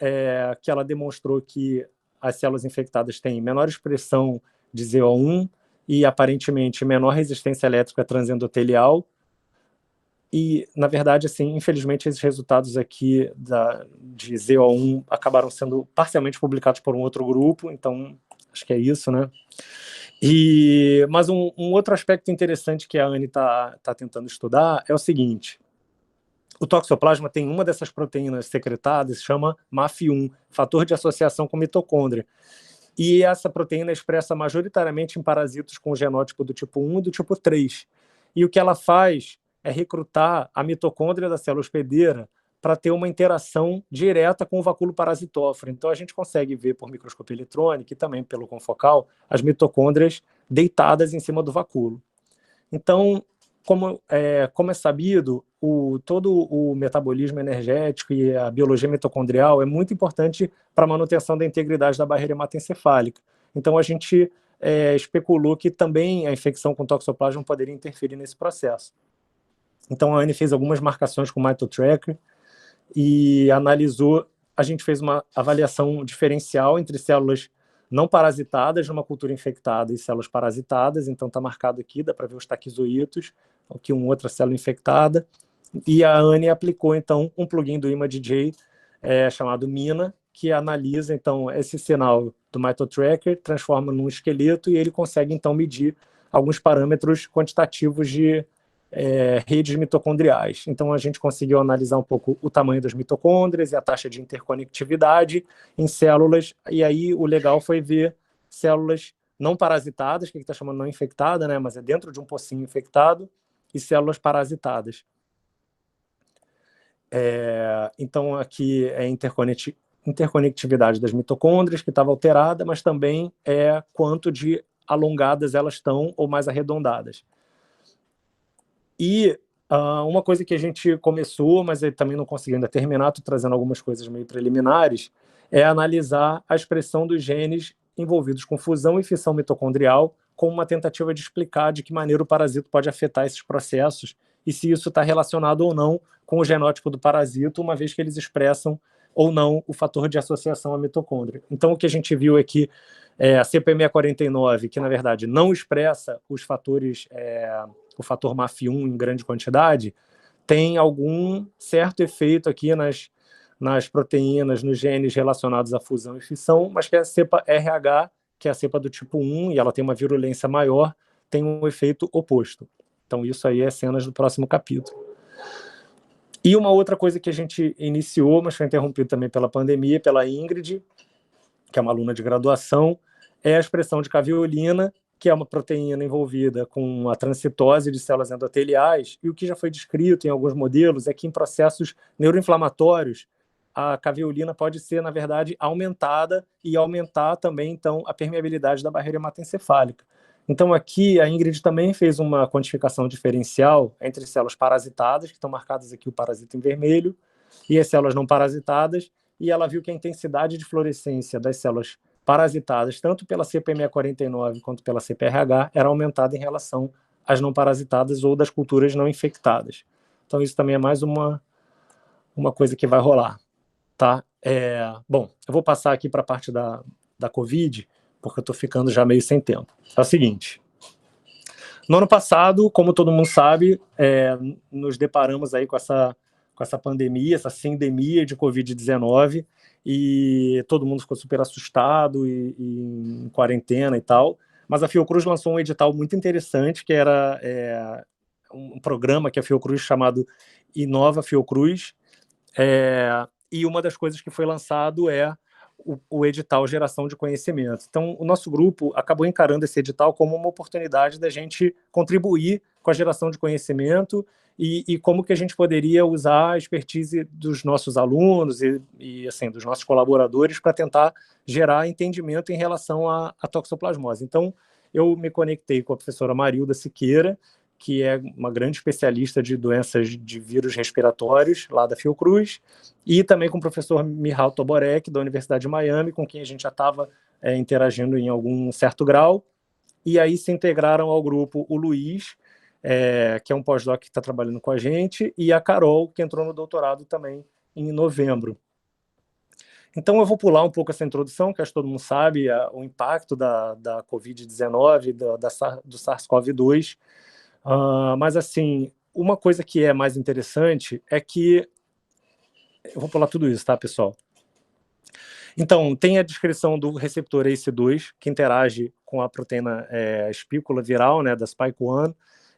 que ela demonstrou que as células infectadas têm menor expressão de ZO1 e, aparentemente, menor resistência elétrica transendotelial. E, na verdade, assim, infelizmente, esses resultados aqui de ZO1 acabaram sendo parcialmente publicados por um outro grupo, então acho que é isso, né? Mas um outro aspecto interessante que a Anne está tentando estudar é o seguinte: o toxoplasma tem uma dessas proteínas secretadas, chama MAF1, fator de associação com mitocôndria. E essa proteína é expressa majoritariamente em parasitos com o genótipo do tipo 1 e do tipo 3. E o que ela faz é recrutar a mitocôndria da célula hospedeira para ter uma interação direta com o vacúolo parasitóforo. Então, a gente consegue ver por microscopia eletrônica e também pelo confocal as mitocôndrias deitadas em cima do vacúolo. Então, como é sabido, todo o metabolismo energético e a biologia mitocondrial é muito importante para a manutenção da integridade da barreira hematoencefálica. Então, a gente especulou que também a infecção com toxoplasma poderia interferir nesse processo. Então, a Anne fez algumas marcações com o MitoTracker e analisou. A gente fez uma avaliação diferencial entre células não parasitadas numa cultura infectada e células parasitadas. Então, está marcado aqui, dá para ver os taquizoítos, aqui uma outra célula infectada. E a Anne aplicou, então, um plugin do ImageJ chamado Mina, que analisa, então, esse sinal do MitoTracker, transforma num esqueleto e ele consegue, então, medir alguns parâmetros quantitativos de redes mitocondriais. Então, a gente conseguiu analisar um pouco o tamanho das mitocôndrias e a taxa de interconectividade em células, e aí o legal foi ver células não parasitadas, que está chamando não infectada, né, mas é dentro de um pocinho infectado, e células parasitadas. Então, aqui é a interconectividade das mitocôndrias, que estava alterada, mas também quanto de alongadas elas estão ou mais arredondadas. E uma coisa que a gente começou, mas também não conseguiu ainda terminar, estou trazendo algumas coisas meio preliminares, é analisar a expressão dos genes envolvidos com fusão e fissão mitocondrial, com uma tentativa de explicar de que maneira o parasito pode afetar esses processos e se isso está relacionado ou não com o genótipo do parasito, uma vez que eles expressam ou não o fator de associação à mitocôndria. Então, o que a gente viu é que a CP649, que na verdade não expressa os fatores, o fator MAF1 em grande quantidade, tem algum certo efeito aqui nas proteínas, nos genes relacionados à fusão e fissão, mas que a cepa RH, que é a cepa do tipo 1, e ela tem uma virulência maior, tem um efeito oposto. Então, isso aí é cenas do próximo capítulo. E uma outra coisa que a gente iniciou, mas foi interrompido também pela pandemia, pela Ingrid, que é uma aluna de graduação, é a expressão de caveolina, que é uma proteína envolvida com a transcitose de células endoteliais, e o que já foi descrito em alguns modelos é que em processos neuroinflamatórios, a caveolina pode ser, na verdade, aumentada e aumentar também, então, a permeabilidade da barreira hematoencefálica. Então, aqui, a Ingrid também fez uma quantificação diferencial entre células parasitadas, que estão marcadas aqui o parasita em vermelho, e as células não parasitadas, e ela viu que a intensidade de fluorescência das células parasitadas, tanto pela CP649 quanto pela CPRH, era aumentada em relação às não parasitadas ou das culturas não infectadas. Então, isso também é mais uma coisa que vai rolar. Tá? Bom, eu vou passar aqui para a parte da Covid, porque eu estou ficando já meio sem tempo. É o seguinte, no ano passado, como todo mundo sabe, nos deparamos aí com essa pandemia, essa sindemia de Covid-19, e todo mundo ficou super assustado e em quarentena e tal, mas a Fiocruz lançou um edital muito interessante, que era um programa que a Fiocruz chamado Inova Fiocruz, e uma das coisas que foi lançado é o edital Geração de Conhecimento. Então, o nosso grupo acabou encarando esse edital como uma oportunidade da gente contribuir com a geração de conhecimento e como que a gente poderia usar a expertise dos nossos alunos e assim, dos nossos colaboradores para tentar gerar entendimento em relação à toxoplasmose. Então, eu me conectei com a professora Marilda Siqueira, que é uma grande especialista de doenças de vírus respiratórios, lá da Fiocruz, e também com o professor Mihal Toborek, da Universidade de Miami, com quem a gente já estava interagindo em algum certo grau, e aí se integraram ao grupo o Luiz, que é um pós-doc que está trabalhando com a gente, e a Carol, que entrou no doutorado também em novembro. Então eu vou pular um pouco essa introdução, que acho que todo mundo sabe, o impacto da Covid-19, do SARS-CoV-2, mas, assim, uma coisa que é mais interessante é que... Eu vou pular tudo isso, tá, pessoal? Então, tem a descrição do receptor ACE2, que interage com a proteína espícula viral, né, da Spike1,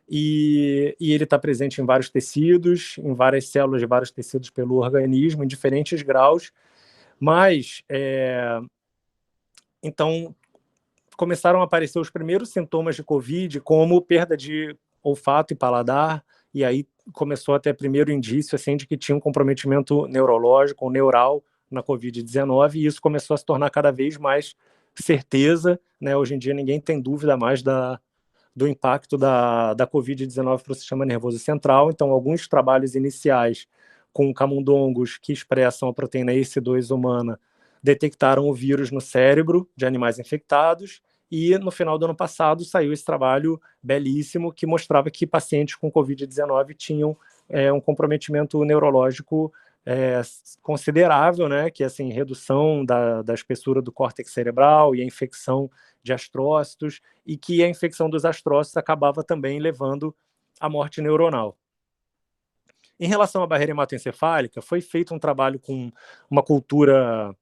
e ele está presente em vários tecidos, em várias células de vários tecidos pelo organismo, em diferentes graus, mas, então, começaram a aparecer os primeiros sintomas de Covid, como perda de olfato e paladar, e aí começou a ter primeiro indício assim, de que tinha um comprometimento neurológico ou neural na Covid-19, e isso começou a se tornar cada vez mais certeza, né? Hoje em dia ninguém tem dúvida mais do impacto da Covid-19 para o sistema nervoso central. Então, alguns trabalhos iniciais com camundongos que expressam a proteína ACE2 humana detectaram o vírus no cérebro de animais infectados, e no final do ano passado saiu esse trabalho belíssimo que mostrava que pacientes com Covid-19 tinham um comprometimento neurológico considerável, né? Que é assim, redução da espessura do córtex cerebral e a infecção de astrócitos, e que a infecção dos astrócitos acabava também levando à morte neuronal. Em relação à barreira hematoencefálica, foi feito um trabalho com uma cultura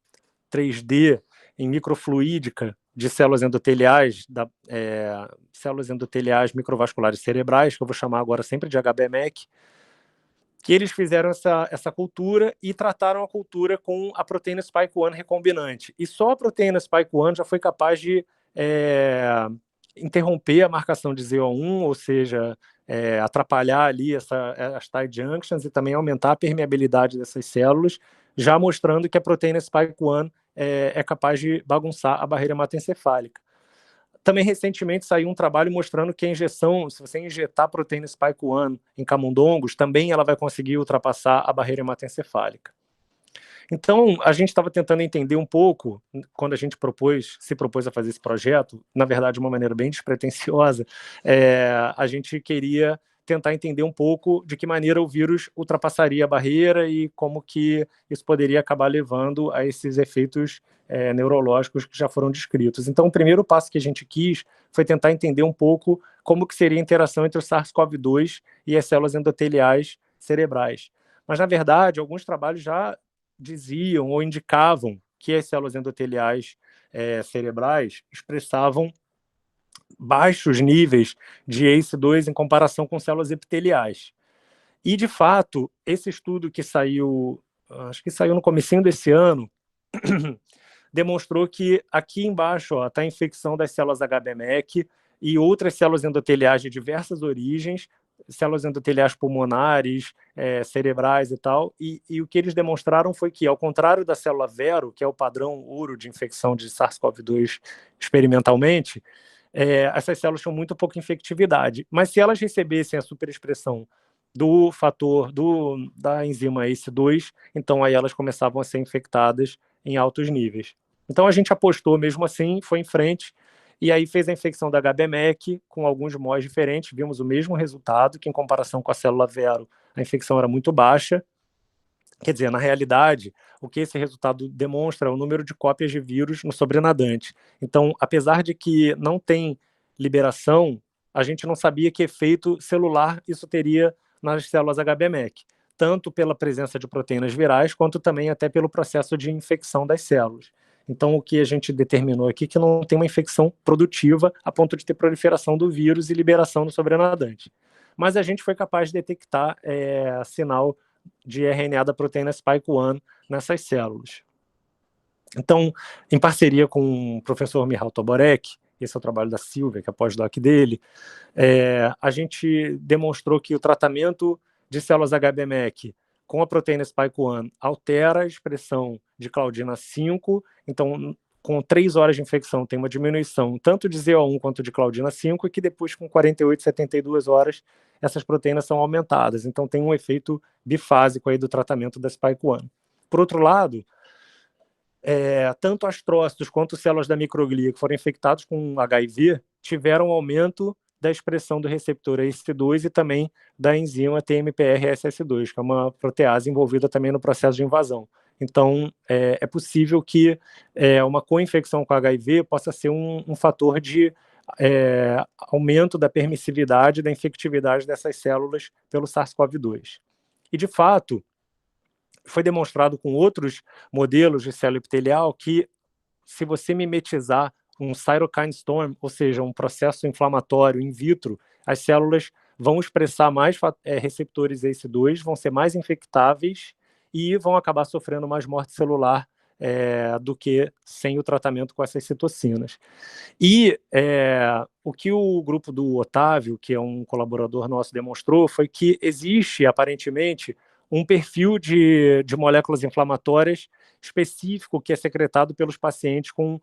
3D em microfluídica de células endoteliais, células endoteliais microvasculares cerebrais, que eu vou chamar agora sempre de HBMEC, que eles fizeram essa cultura e trataram a cultura com a proteína Spike1 recombinante. E só a proteína Spike1 já foi capaz de interromper a marcação de ZO1, ou seja, atrapalhar ali as tight junctions e também aumentar a permeabilidade dessas células, já mostrando que a proteína Spike1 é capaz de bagunçar a barreira hematoencefálica. Também recentemente saiu um trabalho mostrando que a injeção, se você injetar a proteína Spike1 em camundongos, também ela vai conseguir ultrapassar a barreira hematoencefálica. Então, a gente estava tentando entender um pouco, quando a gente se propôs a fazer esse projeto, na verdade, de uma maneira bem despretensiosa, a gente queria tentar entender um pouco de que maneira o vírus ultrapassaria a barreira e como que isso poderia acabar levando a esses efeitos neurológicos que já foram descritos. Então, o primeiro passo que a gente quis foi tentar entender um pouco como que seria a interação entre o SARS-CoV-2 e as células endoteliais cerebrais. Mas, na verdade, alguns trabalhos já diziam ou indicavam que as células endoteliais cerebrais expressavam baixos níveis de ACE2 em comparação com células epiteliais. E, de fato, esse estudo que saiu, acho que saiu no comecinho desse ano, demonstrou que aqui embaixo está a infecção das células HBMEC e outras células endoteliais de diversas origens, células endoteliais pulmonares, cerebrais e tal, e o que eles demonstraram foi que, ao contrário da célula Vero, que é o padrão ouro de infecção de SARS-CoV-2 experimentalmente, essas células tinham muito pouca infectividade. Mas se elas recebessem a superexpressão do fator da enzima ACE2, então aí elas começavam a ser infectadas em altos níveis. Então a gente apostou mesmo assim, foi em frente, e aí fez a infecção da HBMEC com alguns MOIs diferentes, vimos o mesmo resultado, que em comparação com a célula Vero, a infecção era muito baixa. Quer dizer, na realidade, o que esse resultado demonstra é o número de cópias de vírus no sobrenadante. Então, apesar de que não tem liberação, a gente não sabia que efeito celular isso teria nas células HBMEC, tanto pela presença de proteínas virais, quanto também até pelo processo de infecção das células. Então, o que a gente determinou aqui é que não tem uma infecção produtiva a ponto de ter proliferação do vírus e liberação no sobrenadante. Mas a gente foi capaz de detectar sinal de RNA da proteína Spike-1 nessas células. Então, em parceria com o professor Michal Toborek, esse é o trabalho da Silvia, que é a pós-doc dele, a gente demonstrou que o tratamento de células HBMEC com a proteína Spike-1 altera a expressão de Claudina 5, então, com 3 horas de infecção, tem uma diminuição tanto de ZO1 quanto de Claudina 5, e que depois, com 48, 72 horas, essas proteínas são aumentadas. Então, tem um efeito bifásico aí do tratamento da Spike-1. Por outro lado, tanto astrócitos quanto células da microglia que foram infectados com HIV tiveram aumento da expressão do receptor ACE2 e também da enzima TMPRSS2, que é uma protease envolvida também no processo de invasão. Então, é possível que uma co-infecção com HIV possa ser um fator de aumento da permissividade, da infectividade dessas células pelo SARS-CoV-2. E, de fato, foi demonstrado com outros modelos de célula epitelial que, se você mimetizar um cytokine storm, ou seja, um processo inflamatório in vitro, as células vão expressar mais receptores ACE2, vão ser mais infectáveis e vão acabar sofrendo mais morte celular do que sem o tratamento com essas citocinas. E o que o grupo do Otávio, que é um colaborador nosso, demonstrou foi que existe, aparentemente, um perfil de moléculas inflamatórias específico que é secretado pelos pacientes com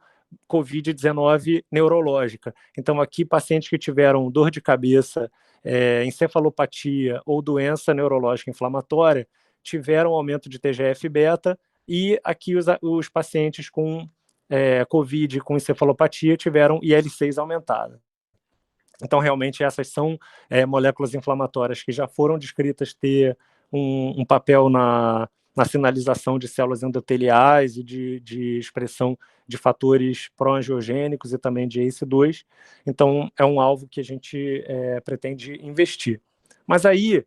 COVID-19 neurológica. Então, aqui, pacientes que tiveram dor de cabeça, encefalopatia ou doença neurológica inflamatória, tiveram aumento de TGF-beta, e aqui os pacientes com COVID com encefalopatia tiveram IL-6 aumentada. Então, realmente, essas são moléculas inflamatórias que já foram descritas ter um papel na sinalização de células endoteliais e de expressão de fatores pró-angiogênicos e também de ACE2. Então, é um alvo que a gente pretende investir. Mas aí,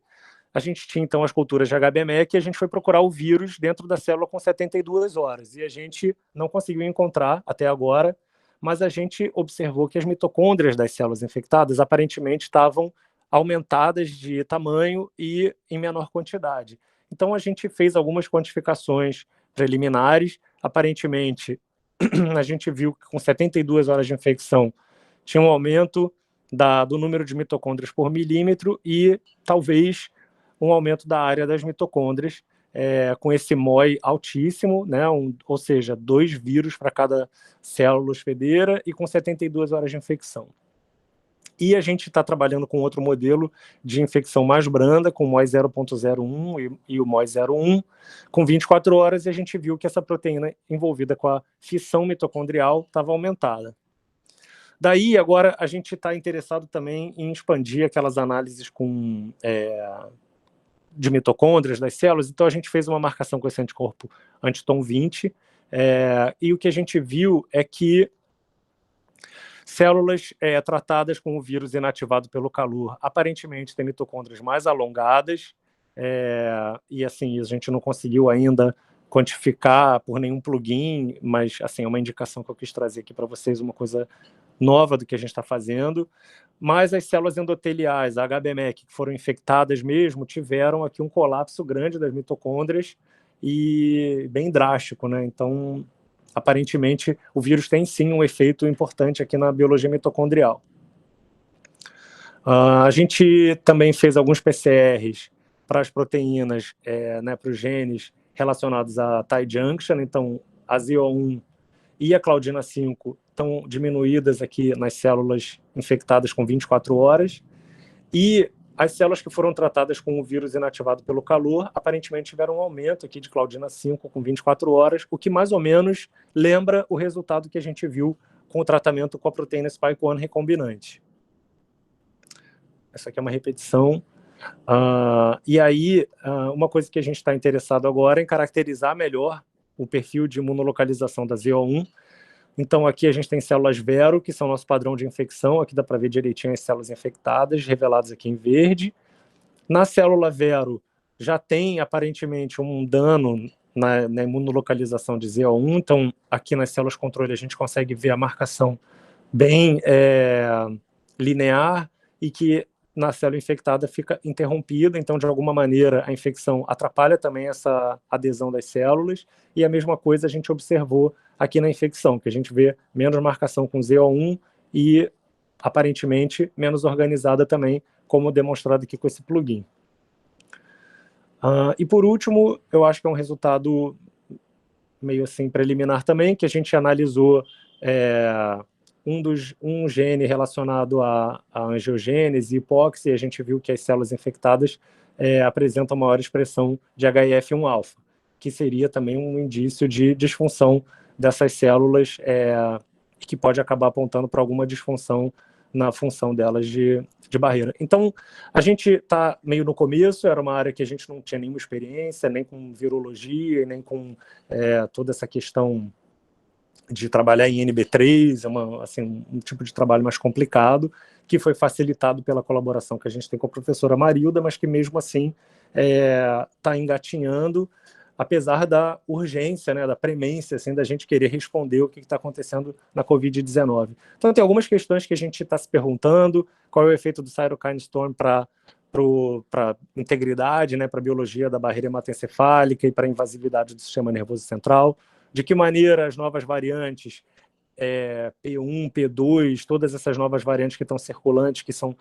a gente tinha, então, as culturas de HBMEC e a gente foi procurar o vírus dentro da célula com 72 horas. E a gente não conseguiu encontrar até agora, mas a gente observou que as mitocôndrias das células infectadas aparentemente estavam aumentadas de tamanho e em menor quantidade. Então, a gente fez algumas quantificações preliminares. Aparentemente, a gente viu que com 72 horas de infecção tinha um aumento do número de mitocôndrias por milímetro e talvez um aumento da área das mitocôndrias, com esse MOI altíssimo, né, ou seja, 2 vírus para cada célula hospedeira e com 72 horas de infecção. E a gente está trabalhando com outro modelo de infecção mais branda, com o MOI 0.01 e o MOI 0.1, com 24 horas, e a gente viu que essa proteína envolvida com a fissão mitocondrial estava aumentada. Daí, agora, a gente está interessado também em expandir aquelas análises de mitocôndrias das células, então a gente fez uma marcação com esse anticorpo anti-TOM 20, e o que a gente viu é que células tratadas com o vírus inativado pelo calor aparentemente têm mitocôndrias mais alongadas, e assim, a gente não conseguiu ainda quantificar por nenhum plugin, mas assim, é uma indicação que eu quis trazer aqui para vocês, uma coisa nova do que a gente está fazendo. Mas as células endoteliais, a HBMEC, que foram infectadas mesmo, tiveram aqui um colapso grande das mitocôndrias e bem drástico, né? Então, aparentemente, o vírus tem sim um efeito importante aqui na biologia mitocondrial. A gente também fez alguns PCRs para as proteínas, né, para os genes relacionados à tight junction, então a ZO1 e a claudina 5 estão diminuídas aqui nas células infectadas com 24 horas, e as células que foram tratadas com o vírus inativado pelo calor aparentemente tiveram um aumento aqui de claudina 5 com 24 horas, o que mais ou menos lembra o resultado que a gente viu com o tratamento com a proteína Spike 1 recombinante. Essa aqui é uma repetição. E aí, uma coisa que a gente está interessado agora é em caracterizar melhor o perfil de imunolocalização da ZO1. Então, aqui a gente tem células Vero, que são nosso padrão de infecção. Aqui dá para ver direitinho as células infectadas, reveladas aqui em verde. Na célula Vero, já tem aparentemente um dano na imunolocalização de ZO1. Então, aqui nas células controle, a gente consegue ver a marcação bem linear e que na célula infectada fica interrompida, então de alguma maneira a infecção atrapalha também essa adesão das células, e a mesma coisa a gente observou aqui na infecção, que a gente vê menos marcação com ZO1 e aparentemente menos organizada também, como demonstrado aqui com esse plugin. E por último, eu acho que é um resultado meio assim preliminar também, que a gente analisou um gene relacionado à angiogênese e hipóxia, e a gente viu que as células infectadas apresentam maior expressão de HIF1-alfa, que seria também um indício de disfunção dessas células, que pode acabar apontando para alguma disfunção na função delas de barreira. Então, a gente está meio no começo, era uma área que a gente não tinha nenhuma experiência, nem com virologia, nem com toda essa questão de trabalhar em NB3, assim, um tipo de trabalho mais complicado, que foi facilitado pela colaboração que a gente tem com a professora Marilda, mas que mesmo assim está engatinhando, apesar da urgência, né, da premência, assim, da gente querer responder o que está acontecendo na Covid-19. Então, tem algumas questões que a gente está se perguntando, qual é o efeito do cytokine storm para integridade, né, para a biologia da barreira hematoencefálica e para a invasividade do sistema nervoso central, de que maneira as novas variantes, P1, P2, todas essas novas variantes que estão circulantes, que são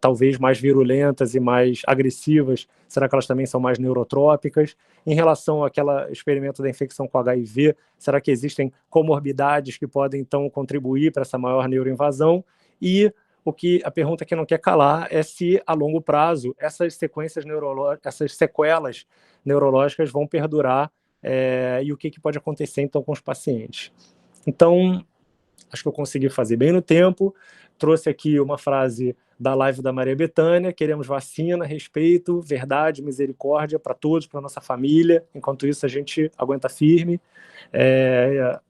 talvez mais virulentas e mais agressivas, será que elas também são mais neurotrópicas? Em relação àquele experimento da infecção com HIV, será que existem comorbidades que podem, então, contribuir para essa maior neuroinvasão? E a pergunta que não quer calar é se, a longo prazo, essas sequelas neurológicas vão perdurar, e o que pode acontecer, então, com os pacientes. Então, acho que eu consegui fazer bem no tempo. Trouxe aqui uma frase da live da Maria Bethânia: queremos vacina, respeito, verdade, misericórdia para todos, para nossa família. Enquanto isso, a gente aguenta firme.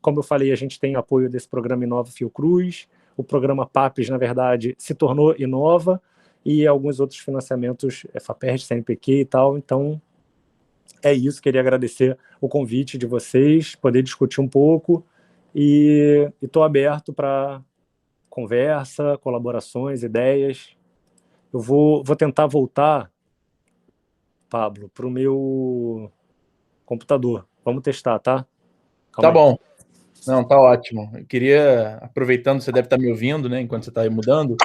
Como eu falei, a gente tem apoio desse programa Inova Fiocruz. O programa PAPES, na verdade, se tornou Inova, e alguns outros financiamentos, FAPERJ, CNPq e tal. Então, é isso. Queria agradecer o convite de vocês, poder discutir um pouco, e estou aberto para conversa, colaborações, ideias. Eu vou tentar voltar, Pablo, para o meu computador. Vamos testar, tá? Calma aí. Bom. Não, tá ótimo. Eu queria, aproveitando, você deve estar me ouvindo, né, enquanto você está aí mudando,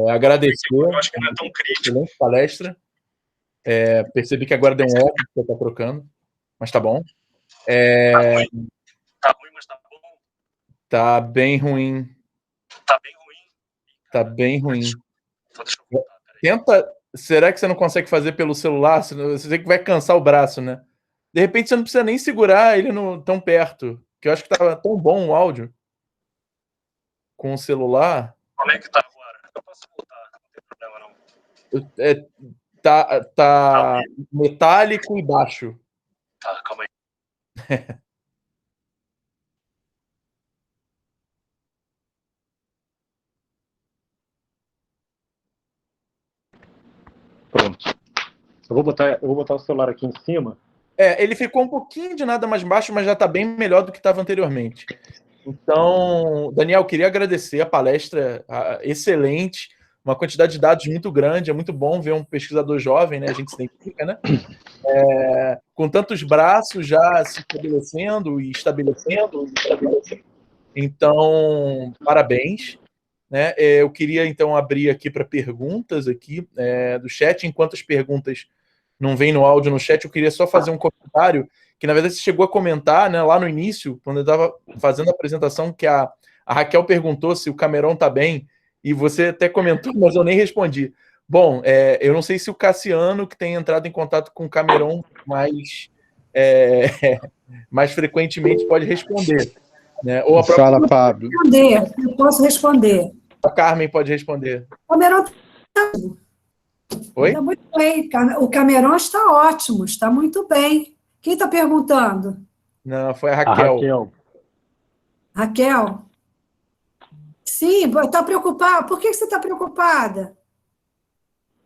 agradecer. Eu acho que não é tão crítico. Excelente palestra. Percebi que agora deu um óculos que você está trocando, mas tá bom. Tá ruim, mas tá bom. Tá bem ruim. Tá bem ruim. Tá bem ruim. Tenta. Será que você não consegue fazer pelo celular? Você que vai cansar o braço, né? De repente você não precisa nem segurar ele tão perto, que eu acho que tava tão bom o áudio. com o celular. Como é que tá agora? Eu posso voltar, não tem problema não. Tá metálico e baixo. Tá, calma aí. Pronto. Eu vou botar o celular aqui em cima. Ele ficou um pouquinho de nada mais baixo, mas já está bem melhor do que estava anteriormente. Então, Daniel, queria agradecer a palestra excelente, uma quantidade de dados muito grande, é muito bom ver um pesquisador jovem, né? A gente se identifica, né? Com tantos braços já se estabelecendo e estabelecendo. Então, parabéns. Né? Eu queria, então, abrir aqui para perguntas aqui do chat. Enquanto as perguntas não vêm no áudio no chat, eu queria só fazer um comentário, que na verdade você chegou a comentar, né, lá no início, quando eu estava fazendo a apresentação, que a Raquel perguntou se o Cameron está bem, e você até comentou, mas eu nem respondi. Bom, eu não sei se o Cassiano, que tem entrado em contato com o Cameron mais frequentemente, pode responder. Né? Ou a própria... Fala, Pablo. Eu posso responder. A Carmen pode responder. O Cameron Oi? está muito bem. O Cameron está ótimo, está muito bem. Quem está perguntando? Não, foi a Raquel. Raquel? Sim, está preocupada. Por que você está preocupada?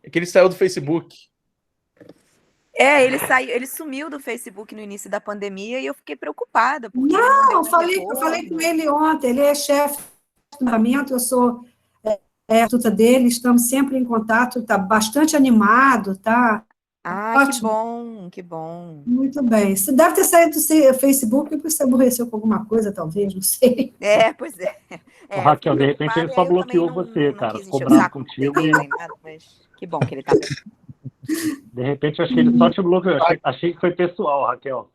É que ele saiu do Facebook. Ele sumiu do Facebook no início da pandemia e eu fiquei preocupada. Não, eu falei com ele ontem, ele é chefe do treinamento, eu sou tuta dele, estamos sempre em contato, está bastante animado, tá? Ótimo. Que bom. Muito bem. Você deve ter saído do Facebook porque você aborreceu com alguma coisa, talvez, não sei. Pois é. Raquel, de repente ele só bloqueou você, cara. Ficou bravo contigo. Mas que bom que ele tá bem. De repente, acho que ele só te bloqueou. Achei que foi pessoal, Raquel.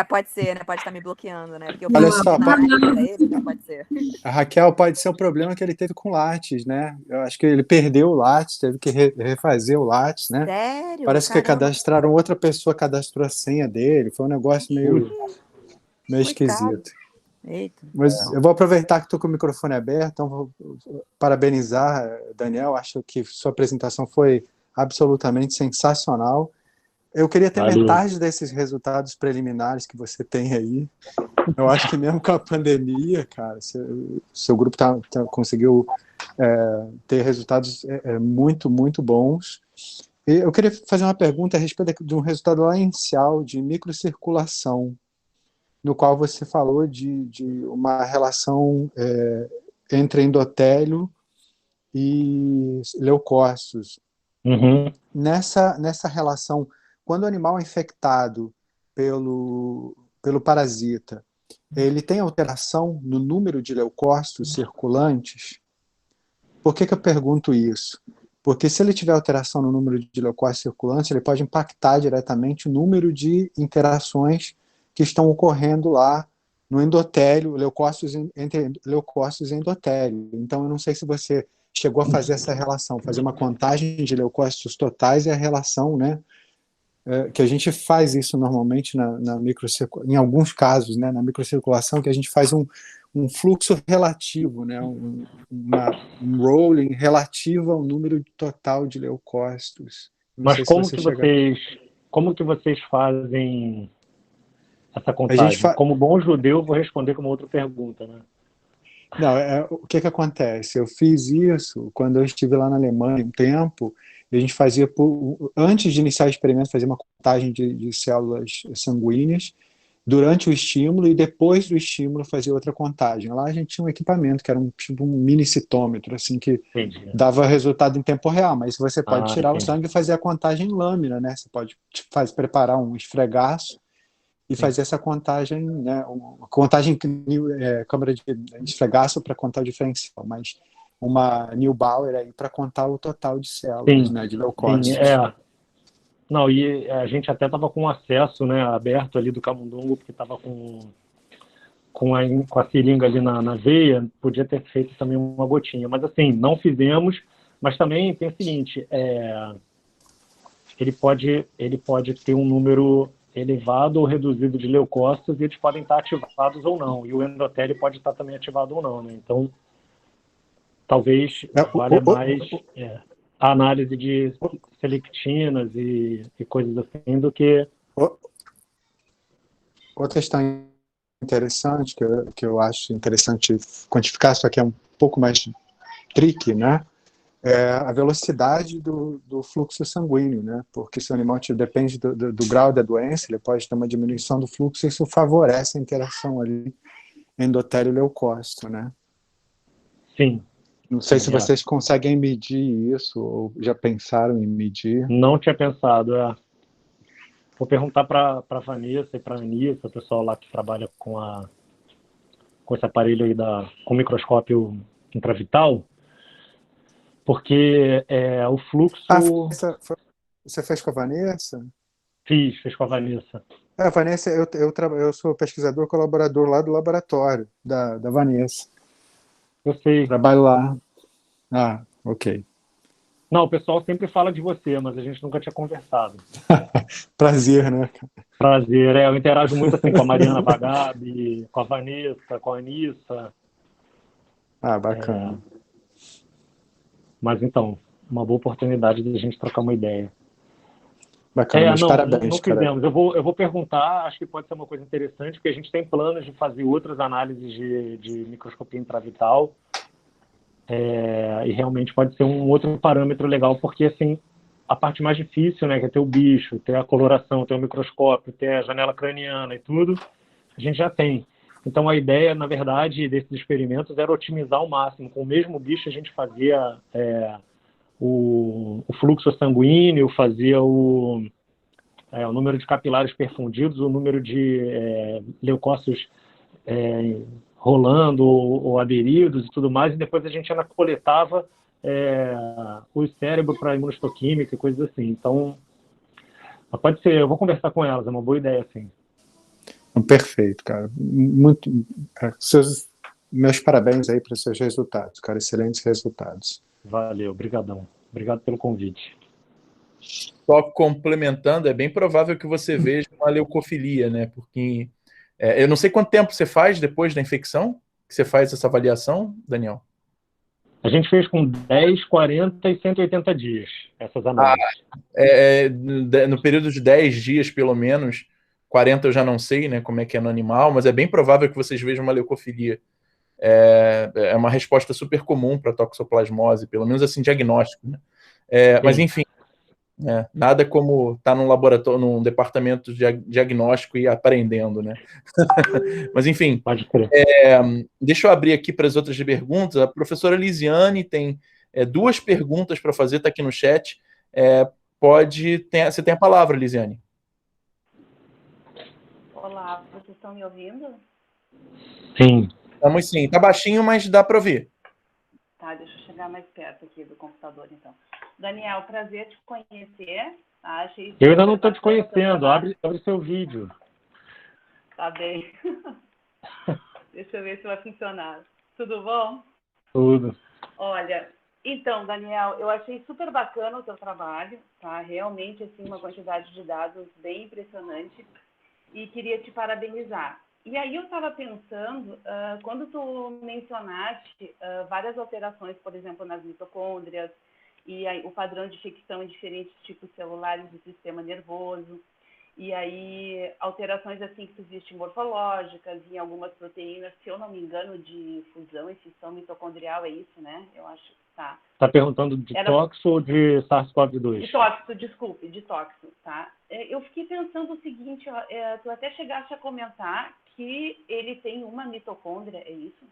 Pode ser, né? Pode estar me bloqueando, né? Porque eu Olha só, pode ser. A Raquel pode ser o problema que ele teve com o Lattes, né? Eu acho que ele perdeu o Lattes, teve que refazer o Lattes, né? Sério? Parece que cadastraram outra pessoa, cadastrou a senha dele. Foi um negócio meio esquisito. Eita. Mas eu vou aproveitar que estou com o microfone aberto, então vou parabenizar, Daniel. Acho que sua apresentação foi absolutamente sensacional. Eu queria ter metade desses resultados preliminares que você tem aí. Eu acho que mesmo com a pandemia, cara, seu grupo conseguiu ter resultados muito, muito bons. E eu queria fazer uma pergunta a respeito de um resultado lá inicial de microcirculação, no qual você falou de uma relação entre endotélio e leucócitos. Uhum. Nessa relação, quando o animal é infectado pelo parasita, ele tem alteração no número de leucócitos circulantes? Por que eu pergunto isso? Porque se ele tiver alteração no número de leucócitos circulantes, ele pode impactar diretamente o número de interações que estão ocorrendo lá no endotélio, entre leucócitos e endotélio. Então, eu não sei se você chegou a fazer essa relação, fazer uma contagem de leucócitos totais e a relação, né, que a gente faz isso normalmente em alguns casos, né, na microcirculação, que a gente faz um fluxo relativo, né, um rolling relativo ao número total de leucócitos. Mas como que vocês fazem essa contagem? Como bom judeu, vou responder com uma outra pergunta, né? Não, o que acontece? Eu fiz isso quando eu estive lá na Alemanha um tempo, e a gente fazia, antes de iniciar o experimento, fazia uma contagem de células sanguíneas durante o estímulo, e depois do estímulo fazia outra contagem. Lá a gente tinha um equipamento que era tipo um mini citômetro, assim, que dava resultado em tempo real, mas você pode tirar o sangue e fazer a contagem em lâmina, né? Você pode preparar um esfregaço e fazer essa contagem, né, uma contagem câmara de esfregaço para contar o diferencial, mas uma Neubauer aí para contar o total de células, né, de leucócitos. Não, e a gente até estava com acesso, né, aberto ali do camundongo, porque estava com a seringa ali na veia, podia ter feito também uma gotinha, mas assim, não fizemos, mas também tem o seguinte, ele pode ter um número elevado ou reduzido de leucócitos e eles podem estar ativados ou não, e o endotélio pode estar também ativado ou não, né? Então Talvez valha mais a análise de selectinas e coisas assim do que... Outra questão interessante, que eu acho interessante quantificar, só que é um pouco mais tricky, né? É a velocidade do fluxo sanguíneo, né? Porque se o animal depende do grau da doença, ele pode ter uma diminuição do fluxo, e isso favorece a interação ali endotélio-leucócito, né? Sim. Não sei se vocês conseguem medir isso, ou já pensaram em medir. Não tinha pensado, Vou perguntar para a Vanessa e para a Anissa, o pessoal lá que trabalha com esse aparelho aí com microscópio intravital, porque o fluxo... Você fez com a Vanessa? Fiz com a Vanessa. Vanessa, eu sou pesquisador colaborador lá do laboratório da Vanessa. Eu sei. Trabalho lá. Ok. Não, o pessoal sempre fala de você, mas a gente nunca tinha conversado. Prazer, né? Prazer, eu interajo muito assim com a Mariana Vagabi, com a Vanessa, com a Anissa. Bacana. Mas então, uma boa oportunidade de a gente trocar uma ideia. Bacana, mas parabéns, não fizemos. Eu vou perguntar, acho que pode ser uma coisa interessante, porque a gente tem planos de fazer outras análises de microscopia intravital, e realmente pode ser um outro parâmetro legal, porque assim, a parte mais difícil, né, que é ter o bicho, ter a coloração, ter o microscópio, ter a janela craniana e tudo, a gente já tem. Então a ideia, na verdade, desses experimentos era otimizar ao máximo. Com o mesmo bicho a gente fazia o fluxo sanguíneo, fazia o número de capilares perfundidos, o número de leucócitos rolando ou aderidos e tudo mais, e depois a gente ainda coletava o cérebro para imunistoquímica e coisas assim. Então, pode ser, eu vou conversar com elas, é uma boa ideia, sim. Perfeito, cara. Meus parabéns aí para os seus resultados, cara. Excelentes resultados. Valeu, brigadão. Obrigado pelo convite. Só complementando, é bem provável que você veja uma leucofilia, né? Porque eu não sei quanto tempo você faz depois da infecção, que você faz essa avaliação, Daniel? A gente fez com 10, 40 e 180 dias essas análises. No período de 10 dias, pelo menos, 40 eu já não sei, né, como é que é no animal, mas é bem provável que vocês vejam uma leucofilia. É uma resposta super comum para toxoplasmose, pelo menos assim, diagnóstico, né? Mas enfim, nada como estar num laboratório, num departamento de diagnóstico e aprendendo, né? Mas enfim, pode crer. Deixa eu abrir aqui para as outras perguntas. A professora Lisiane tem 2 perguntas para fazer, está aqui no chat. Você tem a palavra, Lisiane. Olá, vocês estão me ouvindo? Sim. Estamos sim. Está baixinho, mas dá para ouvir. Tá, deixa eu chegar mais perto aqui do computador, então. Daniel, prazer te conhecer. Eu ainda não estou te conhecendo. Abre seu vídeo. Tá bem. Deixa eu ver se vai funcionar. Tudo bom? Tudo. Olha, então, Daniel, eu achei super bacana o teu trabalho, tá? Realmente, assim, uma quantidade de dados bem impressionante e queria te parabenizar. E aí eu estava pensando, quando tu mencionaste várias alterações, por exemplo, nas mitocôndrias, e aí, o padrão de infecção em diferentes tipos celulares do sistema nervoso, e aí alterações assim que existem morfológicas em algumas proteínas, se eu não me engano, de fusão e fissão mitocondrial, é isso, né? Eu acho que tá. Está perguntando de tóxico ou de SARS-CoV-2? De tóxico, desculpe, de tóxico, tá? Eu fiquei pensando o seguinte, tu até chegaste a comentar que ele tem uma mitocôndria, é isso?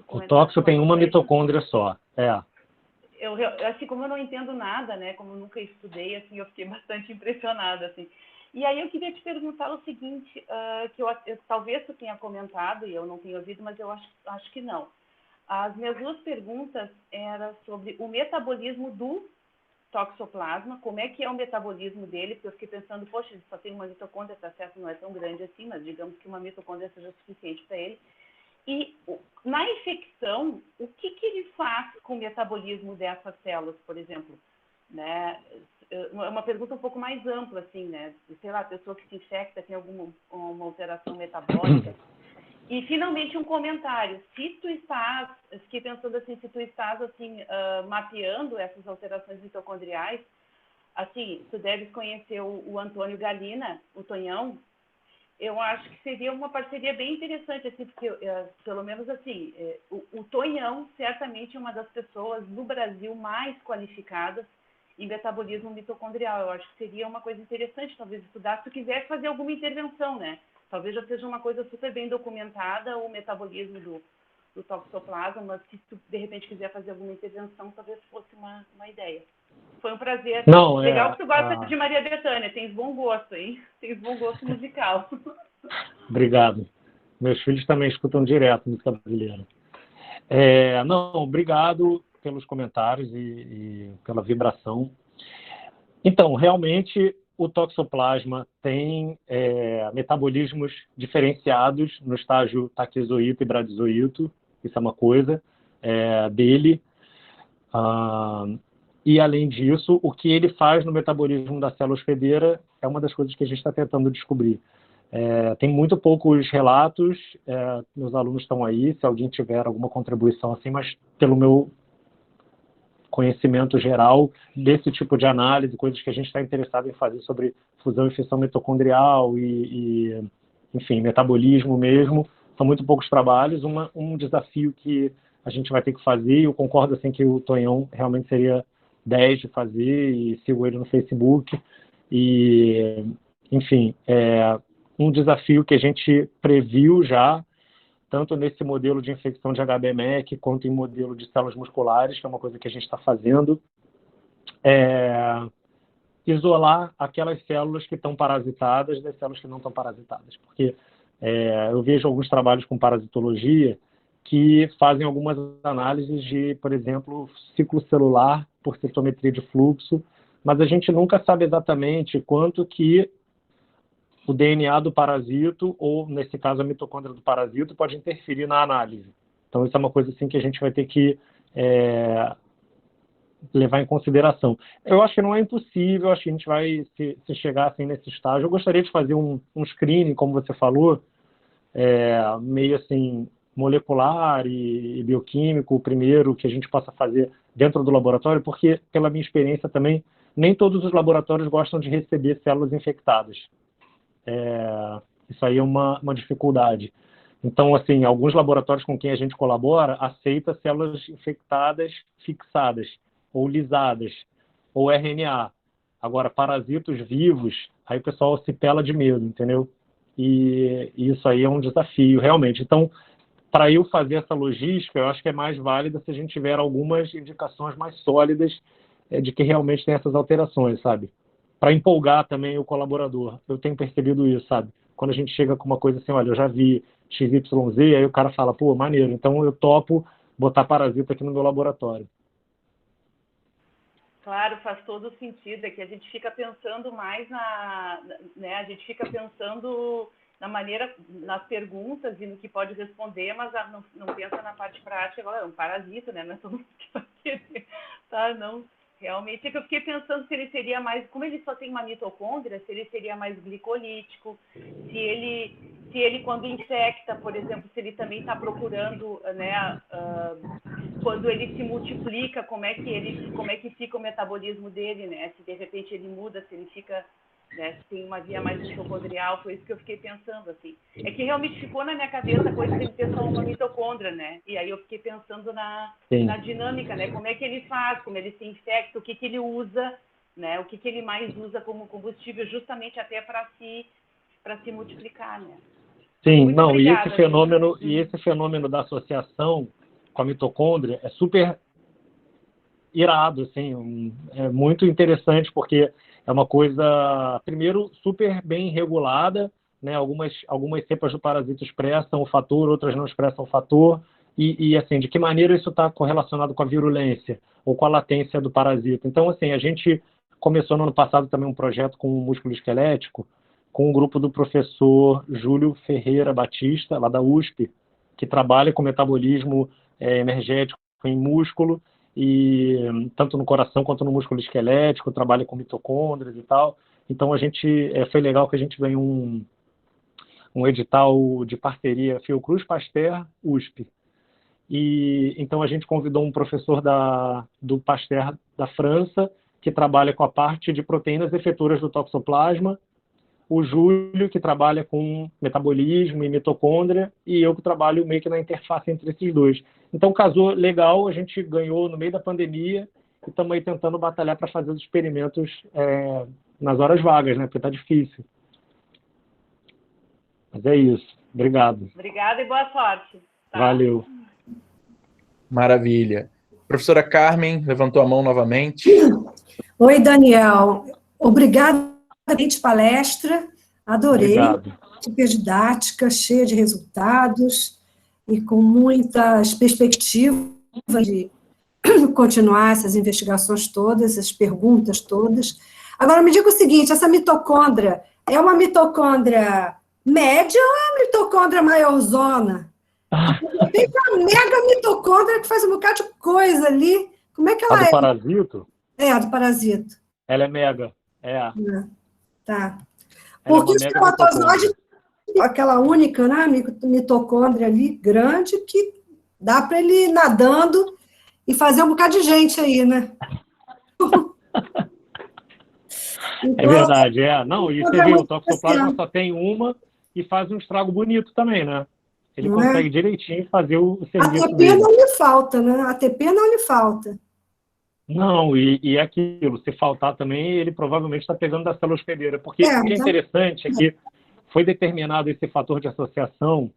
O tóxico tem uma mitocôndria só, assim, como eu não entendo nada, né, como eu nunca estudei, assim, eu fiquei bastante impressionada, assim. E aí eu queria te perguntar o seguinte, que eu talvez tu tenha comentado, e eu não tenho ouvido, mas eu acho que não. As minhas 2 perguntas eram sobre o metabolismo do toxoplasma, como é que é o metabolismo dele, porque eu fiquei pensando, poxa, ele só tem uma mitocôndria, esse acesso não é tão grande assim, mas digamos que uma mitocôndria seja suficiente para ele. E na infecção, o que ele faz com o metabolismo dessas células, por exemplo? Né? É uma pergunta um pouco mais ampla, assim, né? Sei lá, a pessoa que se infecta tem alguma uma alteração metabólica. E, finalmente, um comentário. Se tu estás, fiquei pensando assim, se tu estás, assim, mapeando essas alterações mitocondriais, assim, tu deves conhecer o Antônio Galina, o Tonhão. Eu acho que seria uma parceria bem interessante, assim, porque, pelo menos assim, o Tonhão certamente é uma das pessoas no Brasil mais qualificadas em metabolismo mitocondrial. Eu acho que seria uma coisa interessante, talvez, estudar, se tu quiser fazer alguma intervenção, né? Talvez já seja uma coisa super bem documentada, o metabolismo do toxoplasma, mas se tu, de repente, quiser fazer alguma intervenção, talvez fosse uma ideia. Foi um prazer. Não, legal que tu gosta de Maria Bethânia, tens bom gosto, hein? Tens bom gosto musical. Obrigado. Meus filhos também escutam direto música brasileira. Não, obrigado pelos comentários e pela vibração. Então, realmente, o toxoplasma tem metabolismos diferenciados no estágio taquizoíto e bradizoíto, isso é uma coisa dele. E, além disso, o que ele faz no metabolismo da célula hospedeira é uma das coisas que a gente está tentando descobrir. Tem muito poucos relatos, meus alunos estão aí, se alguém tiver alguma contribuição assim, mas pelo meu conhecimento geral desse tipo de análise, coisas que a gente está interessado em fazer sobre fusão e fissão mitocondrial enfim, metabolismo mesmo, são muito poucos trabalhos. Um desafio que a gente vai ter que fazer, e eu concordo assim, que o Tonhão realmente seria 10 de fazer, e sigo ele no Facebook, e, enfim, um desafio que a gente previu já, tanto nesse modelo de infecção de HB-MEC, quanto em modelo de células musculares, que é uma coisa que a gente está fazendo, isolar aquelas células que estão parasitadas das células que não estão parasitadas. Porque eu vejo alguns trabalhos com parasitologia que fazem algumas análises de, por exemplo, ciclo celular por citometria de fluxo, mas a gente nunca sabe exatamente quanto que o DNA do parasito, ou, nesse caso, a mitocôndria do parasito, pode interferir na análise. Então, isso é uma coisa assim, que a gente vai ter que levar em consideração. Eu acho que não é impossível, acho que a gente vai, se chegar assim, nesse estágio. Eu gostaria de fazer um screening, como você falou, meio assim, molecular e bioquímico, primeiro, que a gente possa fazer dentro do laboratório, porque, pela minha experiência também, nem todos os laboratórios gostam de receber células infectadas. Isso aí é uma dificuldade. Então, assim, alguns laboratórios com quem a gente colabora aceitam células infectadas fixadas, ou lisadas, ou RNA. Agora, parasitos vivos, aí o pessoal se pela de medo, entendeu? E isso aí é um desafio, realmente. Então, para eu fazer essa logística, eu acho que é mais válida se a gente tiver algumas indicações mais sólidas de que realmente tem essas alterações, sabe? Para empolgar também o colaborador. Eu tenho percebido isso, sabe? Quando a gente chega com uma coisa assim, olha, eu já vi XYZ, aí o cara fala, pô, maneiro, então eu topo botar parasita aqui no meu laboratório. Claro, faz todo sentido, é que a gente fica pensando mais né, a gente fica pensando na maneira, nas perguntas e no que pode responder, mas não pensa na parte prática. Agora é um parasita, né? Não é todo mundo que vai querer, tá? Não, realmente é que eu fiquei pensando se ele seria mais, como ele só tem uma mitocôndria, se ele seria mais glicolítico, se ele quando infecta, por exemplo, se ele também está procurando, né, quando ele se multiplica, como é que fica o metabolismo dele, né? Se de repente ele muda, se ele fica, né, se tem uma via mais mitocondrial, foi isso que eu fiquei pensando, assim. É que realmente ficou na minha cabeça a coisa de ele ter só uma mitocôndria, né? E aí eu fiquei pensando na dinâmica, né? Como é que ele faz, como ele se infecta, o que ele usa, né? O que ele mais usa como combustível, justamente até para se multiplicar, né? Sim, Muito não, obrigada, e esse fenômeno da associação com a mitocôndria é super irado, assim, é muito interessante, porque é uma coisa, primeiro, super bem regulada, né? Algumas cepas do parasito expressam o fator, outras não expressam o fator, e assim, de que maneira isso está correlacionado com a virulência ou com a latência do parasito. Então, assim, a gente começou no ano passado também um projeto com o músculo esquelético, com um grupo do professor Júlio Ferreira Batista, lá da USP, que trabalha com metabolismo energético em músculo, e tanto no coração quanto no músculo esquelético, trabalha com mitocôndrias e tal. Então, foi legal que a gente ganhou um edital de parceria Fiocruz Pasteur USP. E então a gente convidou um professor do Pasteur da França, que trabalha com a parte de proteínas efeturas do toxoplasma, o Júlio, que trabalha com metabolismo e mitocôndria, e eu que trabalho meio que na interface entre esses dois. Então casou legal, a gente ganhou no meio da pandemia e estamos aí tentando batalhar para fazer os experimentos nas horas vagas, né? Porque está difícil. Mas é isso. Obrigado. Obrigada e boa sorte. Tá? Valeu. Maravilha. Professora Carmen levantou a mão novamente. Oi, Daniel. Obrigada pela palestra. Adorei. Obrigado. Super didática, cheia de resultados e com muitas perspectivas de continuar essas investigações todas, essas perguntas todas. Agora, me diga o seguinte, essa mitocôndria é uma mitocôndria média ou é uma mitocôndria maiorzona? Tem uma mega mitocôndria que faz um bocado de coisa ali. Como é que ela A do parasito? É, a do parasito. Ela é mega. Tá. Ela Porque o espermatozoide é aquela única, né, mitocôndria ali, grande, que dá para ele ir nadando e fazer um bocado de gente aí, né? É verdade, Não, e você viu, o toxoplasma só tem uma e faz um estrago bonito também, né? Ele consegue direitinho fazer o serviço ATP dele. não lhe falta, né? ATP não lhe falta. Não, e é aquilo, se faltar também, ele provavelmente está pegando da célula hospedeira. Porque o que é interessante é que foi determinado esse fator de associação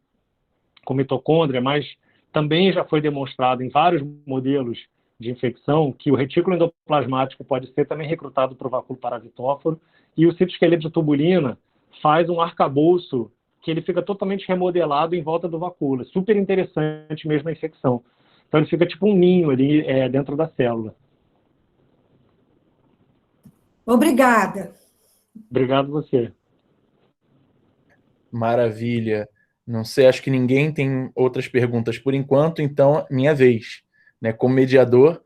com mitocôndria, mas também já foi demonstrado em vários modelos de infecção que o retículo endoplasmático pode ser também recrutado para o vacúolo parasitóforo e o citoesqueleto de tubulina faz um arcabouço que ele fica totalmente remodelado em volta do vacúolo. Super interessante mesmo a infecção. Então ele fica tipo um ninho ali dentro da célula. Obrigada. Obrigado você. Maravilha. Não sei, acho que ninguém tem outras perguntas por enquanto, então minha vez, né? Como mediador,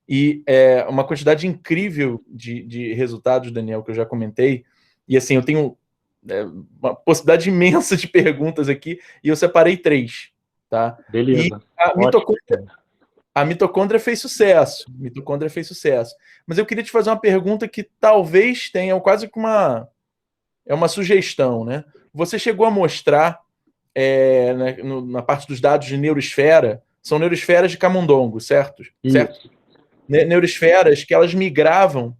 e uma quantidade incrível de resultados, Daniel, que eu já comentei, e assim, eu tenho uma possibilidade imensa de perguntas aqui, e eu separei 3, tá? Beleza. E a mitocôndria fez sucesso, mas eu queria te fazer uma pergunta que talvez tenha quase que uma sugestão, né? Você chegou a mostrar na parte dos dados de neurosfera, são neurosferas de camundongo, certo? Certo? Neurosferas que elas migravam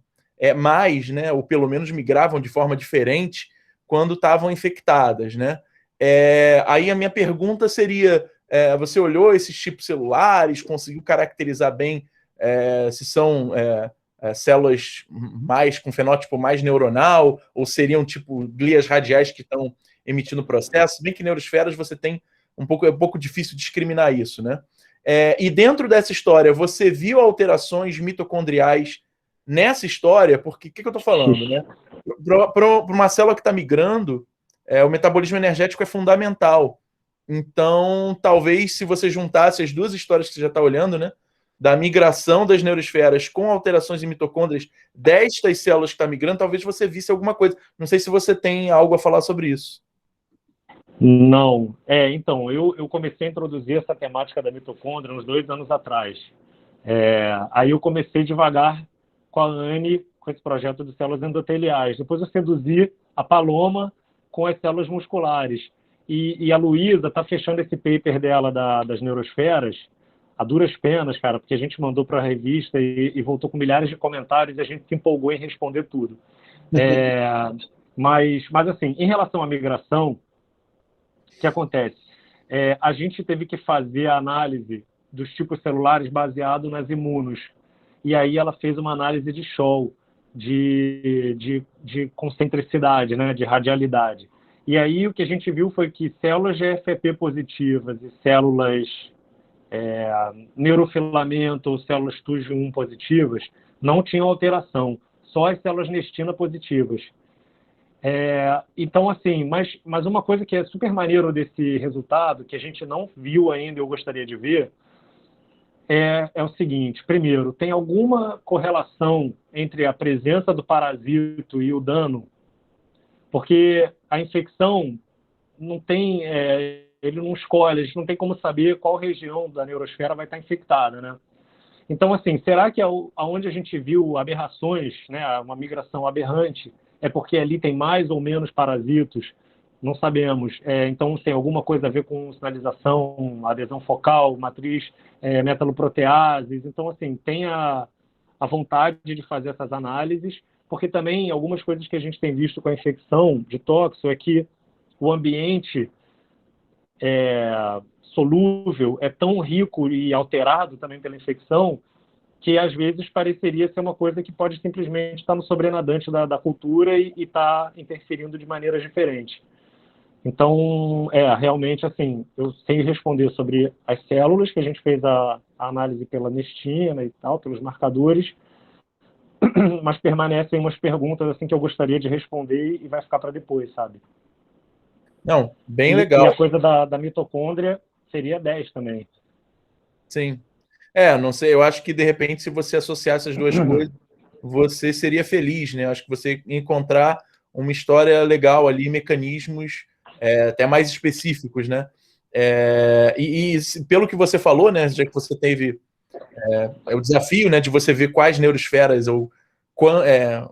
mais, né? Ou pelo menos migravam de forma diferente quando estavam infectadas, né? Aí a minha pergunta seria, você olhou esses tipos celulares, conseguiu caracterizar bem se são células mais com fenótipo mais neuronal, ou seriam tipo glias radiais que estão emitindo processo, bem que neurosferas você tem é um pouco difícil discriminar isso, né? E dentro dessa história, você viu alterações mitocondriais nessa história? Porque o que eu estou falando, né? Para uma célula que está migrando, o metabolismo energético é fundamental. Então, talvez, se você juntasse as duas histórias que você já está olhando, né? Da migração das neurosferas com alterações em mitocôndrias destas células que estão migrando, talvez você visse alguma coisa. Não sei se você tem algo a falar sobre isso. Não. Então, eu comecei a introduzir essa temática da mitocôndria uns 2 anos atrás. Aí eu comecei devagar com a Anne, com esse projeto de células endoteliais. Depois eu seduzi a Paloma com as células musculares. E a Luísa está fechando esse paper dela das neurosferas a duras penas, cara, porque a gente mandou para a revista e voltou com milhares de comentários e a gente se empolgou em responder tudo. Mas assim, em relação à migração, o que acontece? A gente teve que fazer a análise dos tipos celulares baseado nas imunos. E aí ela fez uma análise de Scholl, de concentricidade, né, de radialidade. E aí o que a gente viu foi que células GFP positivas e células neurofilamento ou células TUJ1 positivas não tinham alteração, só as células nestina positivas. Então, assim, mas uma coisa que é super maneiro desse resultado, que a gente não viu ainda e eu gostaria de ver, é o seguinte: primeiro, tem alguma correlação entre a presença do parasito e o dano? Porque a infecção não tem, ele não escolhe, a gente não tem como saber qual região da neurosfera vai estar infectada, né? Então, assim, será que aonde a gente viu aberrações, né, uma migração aberrante, é porque ali tem mais ou menos parasitos? Não sabemos. Então, tem alguma coisa a ver com sinalização, adesão focal, matriz, metaloproteases. Então, assim, tem a vontade de fazer essas análises, porque também algumas coisas que a gente tem visto com a infecção de tóxico é que o ambiente solúvel é tão rico e alterado também pela infecção que às vezes pareceria ser uma coisa que pode simplesmente estar no sobrenadante da cultura e estar interferindo de maneiras diferentes. Então, realmente, assim, eu sei responder sobre as células, que a gente fez a análise pela nestina e tal, pelos marcadores, mas permanecem umas perguntas assim que eu gostaria de responder e vai ficar para depois, sabe? Não, bem legal. E a coisa da mitocôndria seria 10 também. Sim. Não sei, eu acho que de repente se você associar essas duas coisas, você seria feliz, né? Eu acho que você ia encontrar uma história legal ali, mecanismos até mais específicos, né? E pelo que você falou, né, já que você teve o desafio, né, de você ver quais neurosferas ou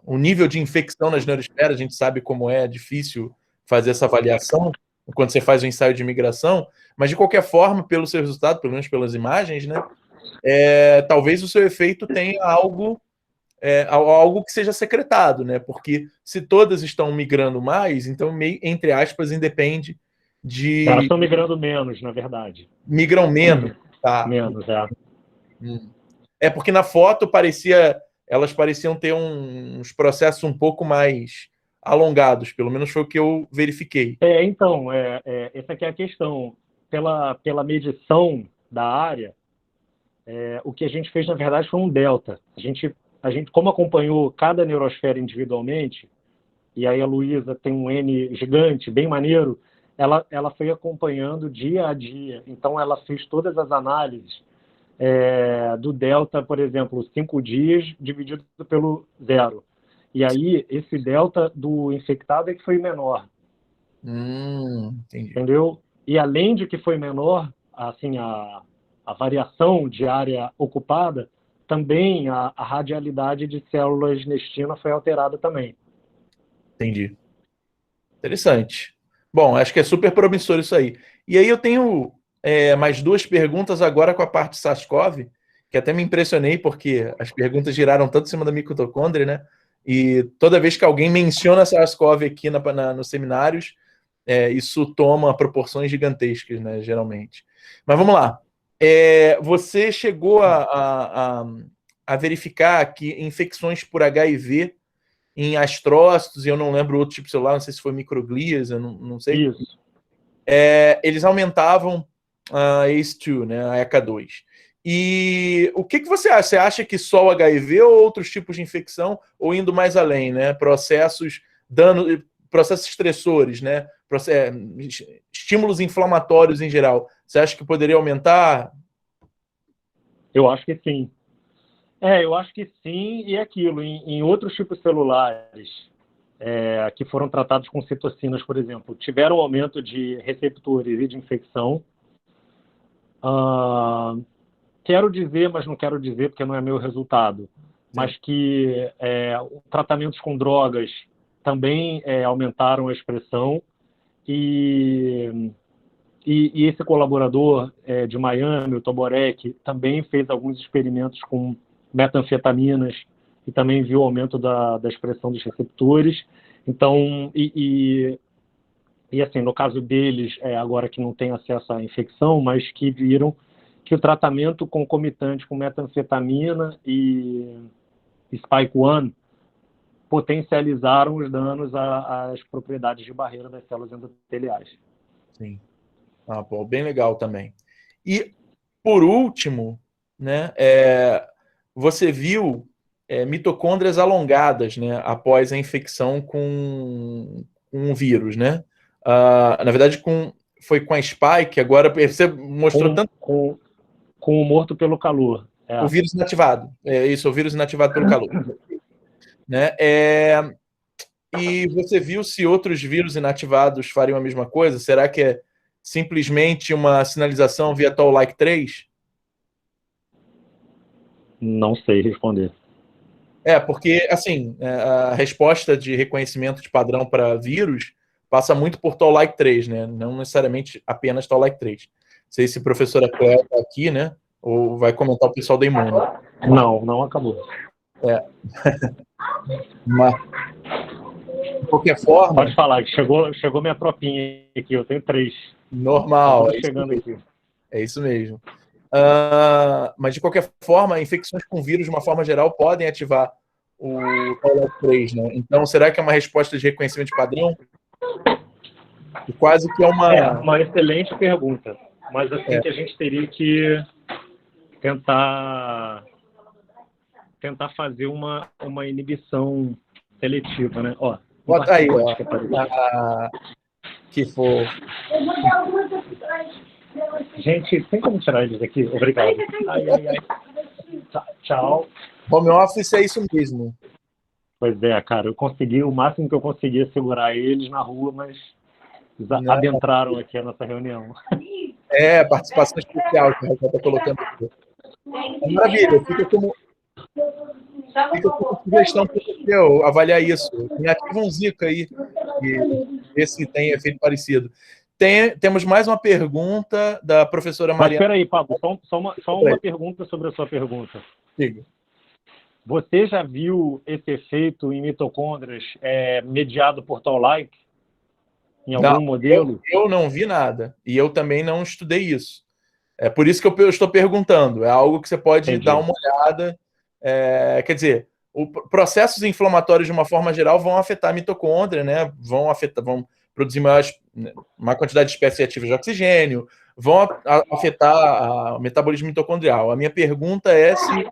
o nível de infecção nas neurosferas, a gente sabe como é difícil fazer essa avaliação quando você faz um ensaio de migração, mas de qualquer forma, pelo seu resultado, pelo menos pelas imagens, né, talvez o seu efeito tenha algo que seja secretado, né? Porque se todas estão migrando mais, então, entre aspas, independe de... Elas estão migrando menos, na verdade. Migram menos, tá? Menos, porque na foto elas pareciam ter uns processos um pouco mais alongados, pelo menos foi o que eu verifiquei. Então, essa aqui é a questão. Pela medição da área, o que a gente fez, na verdade, foi um delta. A gente, como acompanhou cada neurosfera individualmente, e aí a Luísa tem um N gigante, bem maneiro, ela foi acompanhando dia a dia. Então, ela fez todas as análises do delta, por exemplo, 5 dias dividido pelo 0. E aí, esse delta do infectado é que foi menor. Entendi. Entendeu? E além de que foi menor, assim, a variação de área ocupada, também a radialidade de células nestina foi alterada também. Entendi. Interessante. Bom, acho que é super promissor isso aí. E aí eu tenho mais 2 perguntas agora com a parte SARS-CoV, que até me impressionei, porque as perguntas giraram tanto em cima da mitocôndria, né? E toda vez que alguém menciona SARS-CoV aqui nos seminários, isso toma proporções gigantescas, né, geralmente. Mas vamos lá. Você chegou a verificar que infecções por HIV em astrócitos, e eu não lembro outro tipo celular, não sei se foi microglias, eu não sei. Isso. Eles aumentavam a ACE2, né, a ECA2. E o que você acha? Você acha que só o HIV ou outros tipos de infecção, ou indo mais além, né? Processos estressores, né? Estímulos inflamatórios em geral. Você acha que poderia aumentar? Eu acho que sim. Eu acho que sim, e aquilo, em outros tipos celulares que foram tratados com citocinas, por exemplo, tiveram aumento de receptores e de infecção. Quero dizer, mas não quero dizer porque não é meu resultado, mas que tratamentos com drogas também aumentaram a expressão e esse colaborador de Miami, o Toborek, também fez alguns experimentos com metanfetaminas e também viu aumento da expressão dos receptores. Então, e assim, no caso deles, agora que não tem acesso à infecção, mas que viram que o tratamento concomitante com metanfetamina e Spike-1 potencializaram os danos às propriedades de barreira das células endoteliais. Sim. Bem legal também. E, por último, né, você viu mitocôndrias alongadas, né, após a infecção com um vírus, né? Na verdade, foi com a Spike, agora você mostrou tanto... Com o morto pelo calor. O vírus inativado. O vírus inativado pelo calor. Né? E você viu se outros vírus inativados fariam a mesma coisa? Será que é simplesmente uma sinalização via Toll-like 3? Não sei responder. Porque, assim, a resposta de reconhecimento de padrão para vírus passa muito por Toll-like 3, né? Não necessariamente apenas Toll-like 3. Não sei se a professora Cléo está aqui, né? Ou vai comentar o pessoal da Imune. Não acabou. Mas, de qualquer forma... Pode falar, que chegou minha tropinha aqui, eu tenho 3. Normal. Chegando aqui. É isso mesmo. Mas, de qualquer forma, infecções com vírus, de uma forma geral, podem ativar o Toll-like 3, né? Então, será que é uma resposta de reconhecimento de padrão? E quase que é uma excelente pergunta. Mas assim que a gente teria que tentar fazer uma inibição seletiva, né? Ó, bota aí, ó. Que for. Gente, tem como tirar eles aqui? Obrigado. Ai. Tchau. Home office é isso mesmo. Pois é, cara. Eu consegui, o máximo que eu conseguia segurar eles na rua, mas adentraram aqui a nossa reunião. Participação especial que a Raquel está colocando aqui. Maravilha, fica como sugestão para você avaliar isso. Ativa um Zika aí e ver se tem efeito parecido. Temos mais uma pergunta da professora Mariana. Mas espera aí, Pablo, só uma pergunta sobre a sua pergunta. Diga. Você já viu esse efeito em mitocôndrias mediado por Toll-like? Em algum modelo? Eu não vi nada. E eu também não estudei isso. É por isso que eu estou perguntando. É algo que você pode dar uma olhada. Quer dizer, processos inflamatórios, de uma forma geral, vão afetar a mitocôndria, né? Vão produzir maior quantidade de espécies ativas de oxigênio, vão afetar o metabolismo mitocondrial. A minha pergunta é se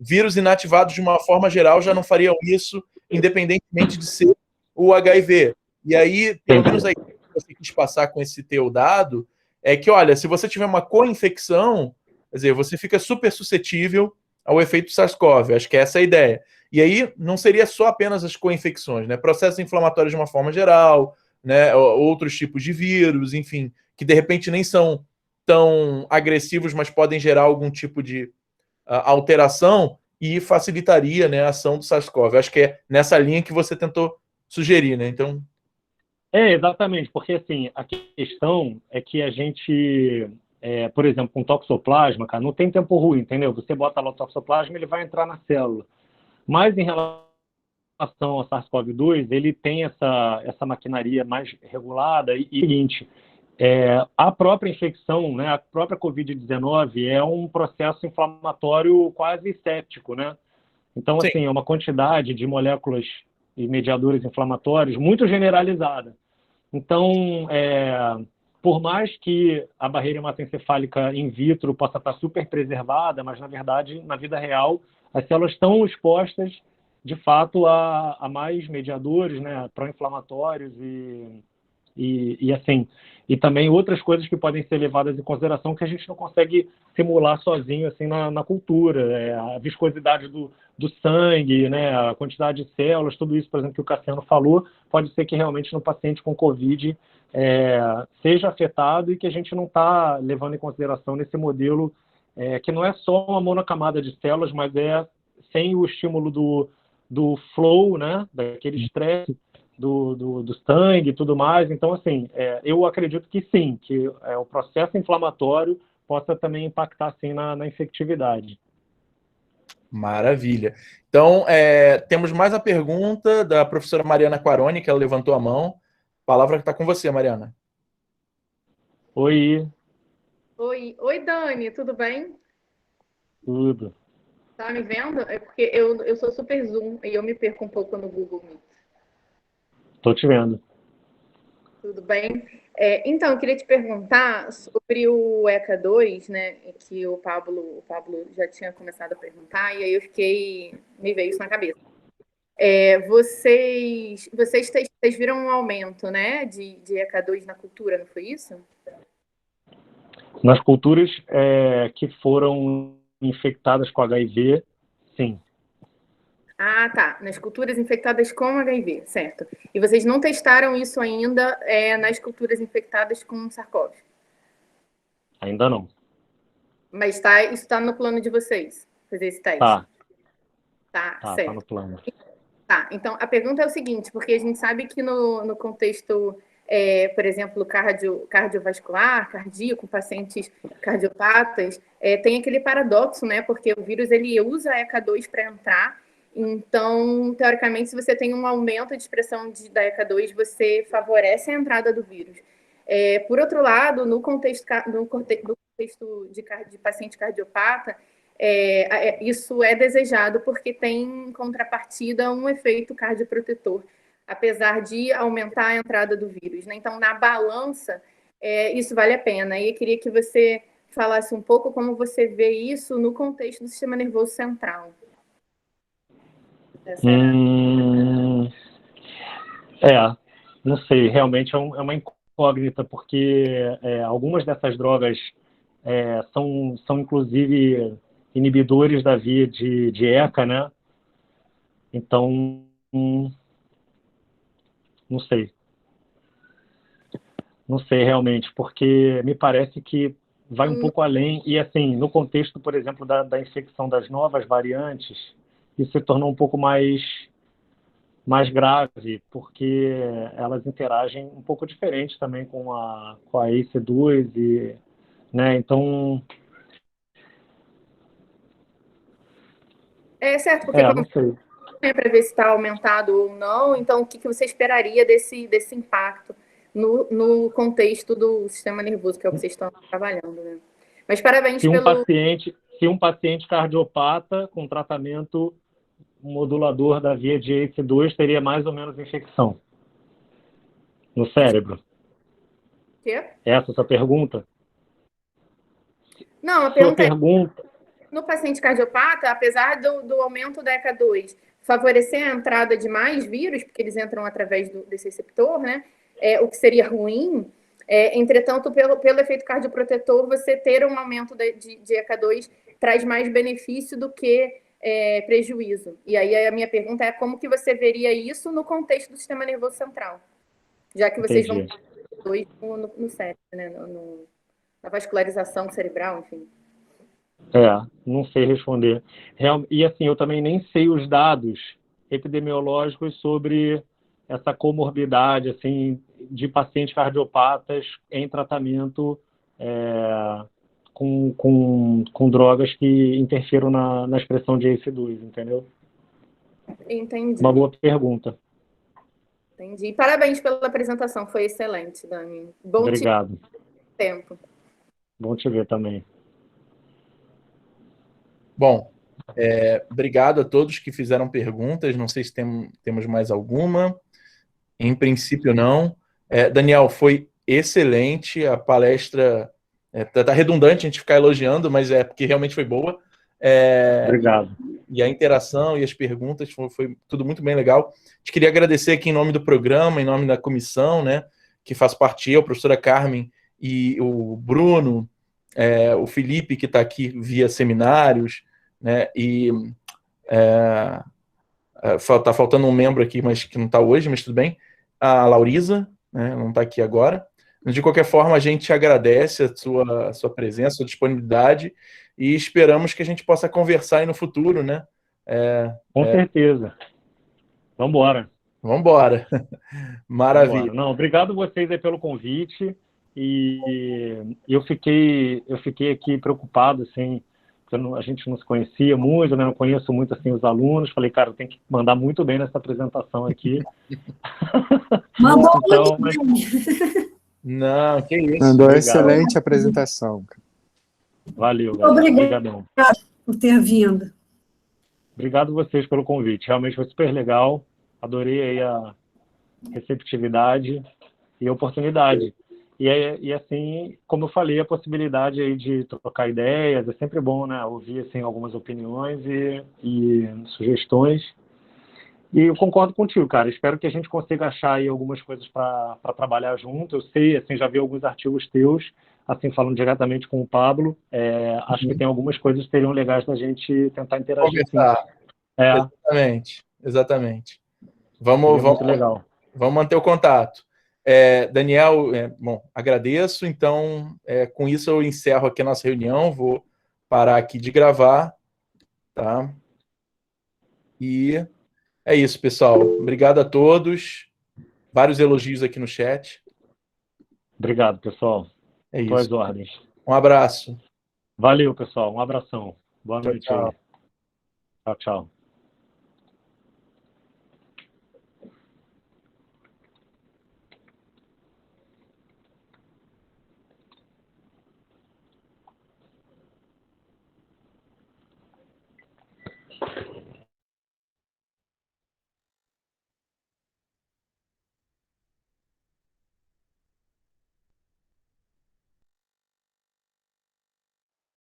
vírus inativados, de uma forma geral, já não fariam isso, independentemente de ser o HIV. E aí, pelo menos aí que você quis passar com esse teu dado, é que, olha, se você tiver uma co-infecção, quer dizer, você fica super suscetível ao efeito SARS-CoV. Acho que essa é a ideia. E aí, não seria só apenas as co-infecções, né? Processos inflamatórios de uma forma geral, né? Outros tipos de vírus, enfim, que de repente nem são tão agressivos, mas podem gerar algum tipo de alteração e facilitaria, né, a ação do SARS-CoV. Acho que é nessa linha que você tentou sugerir, né? Então... exatamente, porque assim, a questão é que a gente, por exemplo, com toxoplasma, cara, não tem tempo ruim, entendeu? Você bota lá o toxoplasma, ele vai entrar na célula. Mas em relação ao SARS-CoV-2, ele tem essa maquinaria mais regulada e seguinte, a própria infecção, né, a própria Covid-19 é um processo inflamatório quase séptico, né? Então, Sim. assim, é uma quantidade de moléculas e mediadores inflamatórios muito generalizada. Então, por mais que a barreira hematoencefálica in vitro possa estar super preservada, mas, na verdade, na vida real, as células estão expostas, de fato, a mais mediadores, né, pró-inflamatórios e assim, e também outras coisas que podem ser levadas em consideração que a gente não consegue simular sozinho assim na cultura, a viscosidade do sangue, né, a quantidade de células, tudo isso, por exemplo, que o Cassiano falou, pode ser que realmente no paciente com Covid seja afetado e que a gente não está levando em consideração nesse modelo que não é só uma monocamada de células, mas sem o estímulo do flow, né, daquele estresse do sangue e tudo mais. Então, assim, eu acredito que sim, que o processo inflamatório possa também impactar, sim, na infectividade. Maravilha. Então, temos mais a pergunta da professora Mariana Quaroni, que ela levantou a mão. A palavra está com você, Mariana. Oi. Oi, Dani, tudo bem? Tudo. Tá me vendo? É porque eu sou super Zoom e eu me perco um pouco no Google Meet. Estou te vendo. Tudo bem? Então, eu queria te perguntar sobre o ECA 2, né, que o Pablo já tinha começado a perguntar, e aí me veio isso na cabeça. Vocês viram um aumento, né, de ECA 2 na cultura, não foi isso? Nas culturas que foram infectadas com HIV, sim. Ah, tá. Nas culturas infectadas com HIV, certo. E vocês não testaram isso ainda nas culturas infectadas com SARS-CoV? Ainda não. Mas isso está no plano de vocês, fazer esse teste? Tá. Tá, certo. Tá no plano. Tá, então a pergunta é o seguinte, porque a gente sabe que no contexto, por exemplo, cardiovascular, cardíaco, pacientes cardiopatas, tem aquele paradoxo, né? Porque o vírus ele usa a ECA2 para entrar, então, teoricamente, se você tem um aumento de expressão da ECA2, você favorece a entrada do vírus. Por outro lado, no contexto de paciente cardiopata, isso é desejado porque tem em contrapartida um efeito cardioprotetor, apesar de aumentar a entrada do vírus, né? Então, na balança, isso vale a pena. E eu queria que você falasse um pouco como você vê isso no contexto do sistema nervoso central. Não sei, realmente é uma incógnita, porque algumas dessas drogas são inclusive inibidores da via de ECA, né? Então, não sei. Não sei realmente, porque me parece que vai um pouco além. E, assim, no contexto, por exemplo, da infecção das novas variantes, isso se tornou um pouco mais grave, porque elas interagem um pouco diferente também com a ACE2, e, né? Então... certo, porque não sei. Para ver se está aumentado ou não, então o que você esperaria desse impacto no contexto do sistema nervoso, que é o que vocês estão trabalhando, né? Mas parabéns se um paciente cardiopata com tratamento modulador da via de ACE2 teria mais ou menos infecção no cérebro. Quê? Essa é a sua pergunta? Não, a pergunta no paciente cardiopata, apesar do aumento da ECA2 favorecer a entrada de mais vírus, porque eles entram através desse receptor, né? O que seria ruim. Entretanto, pelo efeito cardioprotetor, você ter um aumento de ECA2 traz mais benefício do que prejuízo. E aí a minha pergunta é como que você veria isso no contexto do sistema nervoso central? Já que vocês vão ter no cérebro, né? Na vascularização cerebral, enfim. Não sei responder. E assim, eu também nem sei os dados epidemiológicos sobre essa comorbidade assim, de pacientes cardiopatas em tratamento com drogas que interfiram na expressão de ACE2, entendeu? Entendi. Uma boa pergunta. Entendi. Parabéns pela apresentação, foi excelente, Dani. Obrigado. Tempo. Bom te ver também. Bom, obrigado a todos que fizeram perguntas. Não sei se temos mais alguma. Em princípio, não. Daniel, foi excelente. A palestra tá redundante a gente ficar elogiando, mas porque realmente foi boa. Obrigado. E a interação e as perguntas foi tudo muito bem legal. A gente queria agradecer aqui em nome do programa, em nome da comissão, né, que faz parte a professora Carmen e o Bruno, o Felipe, que está aqui via seminários, né, e tá faltando um membro aqui, mas que não está hoje, mas tudo bem. A Laurisa, né, não está aqui agora. Mas, de qualquer forma, a gente agradece a sua presença, a sua disponibilidade e esperamos que a gente possa conversar aí no futuro, né? Com certeza. Vamos embora. Vamos embora. Maravilha. Vambora. Não, obrigado vocês aí pelo convite. E eu fiquei aqui preocupado, assim, porque a gente não se conhecia muito, né? Não conheço muito assim os alunos. Falei, cara, tem que mandar muito bem nessa apresentação aqui. Mandou então, muito bem. Não, que isso. Mandou excelente apresentação. Valeu, galera. Obrigado por ter vindo. Obrigado vocês pelo convite. Realmente foi super legal. Adorei aí a receptividade e a oportunidade. E assim, como eu falei, a possibilidade aí de trocar ideias é sempre bom, né? Ouvir assim, algumas opiniões e sugestões. E eu concordo contigo, cara. Espero que a gente consiga achar aí algumas coisas para trabalhar junto. Eu sei, assim, já vi alguns artigos teus, assim, falando diretamente com o Pablo. Acho que tem algumas coisas que seriam legais da gente tentar interagir. Conversar. Exatamente. Muito legal. Vamos manter o contato. Daniel, bom, agradeço. Então, com isso eu encerro aqui a nossa reunião. Vou parar aqui de gravar, tá? E é isso, pessoal. Obrigado a todos. Vários elogios aqui no chat. Obrigado, pessoal. É isso. Boas ordens. Um abraço. Valeu, pessoal. Um abração. Boa noite Tchau. aí. Tchau, tchau.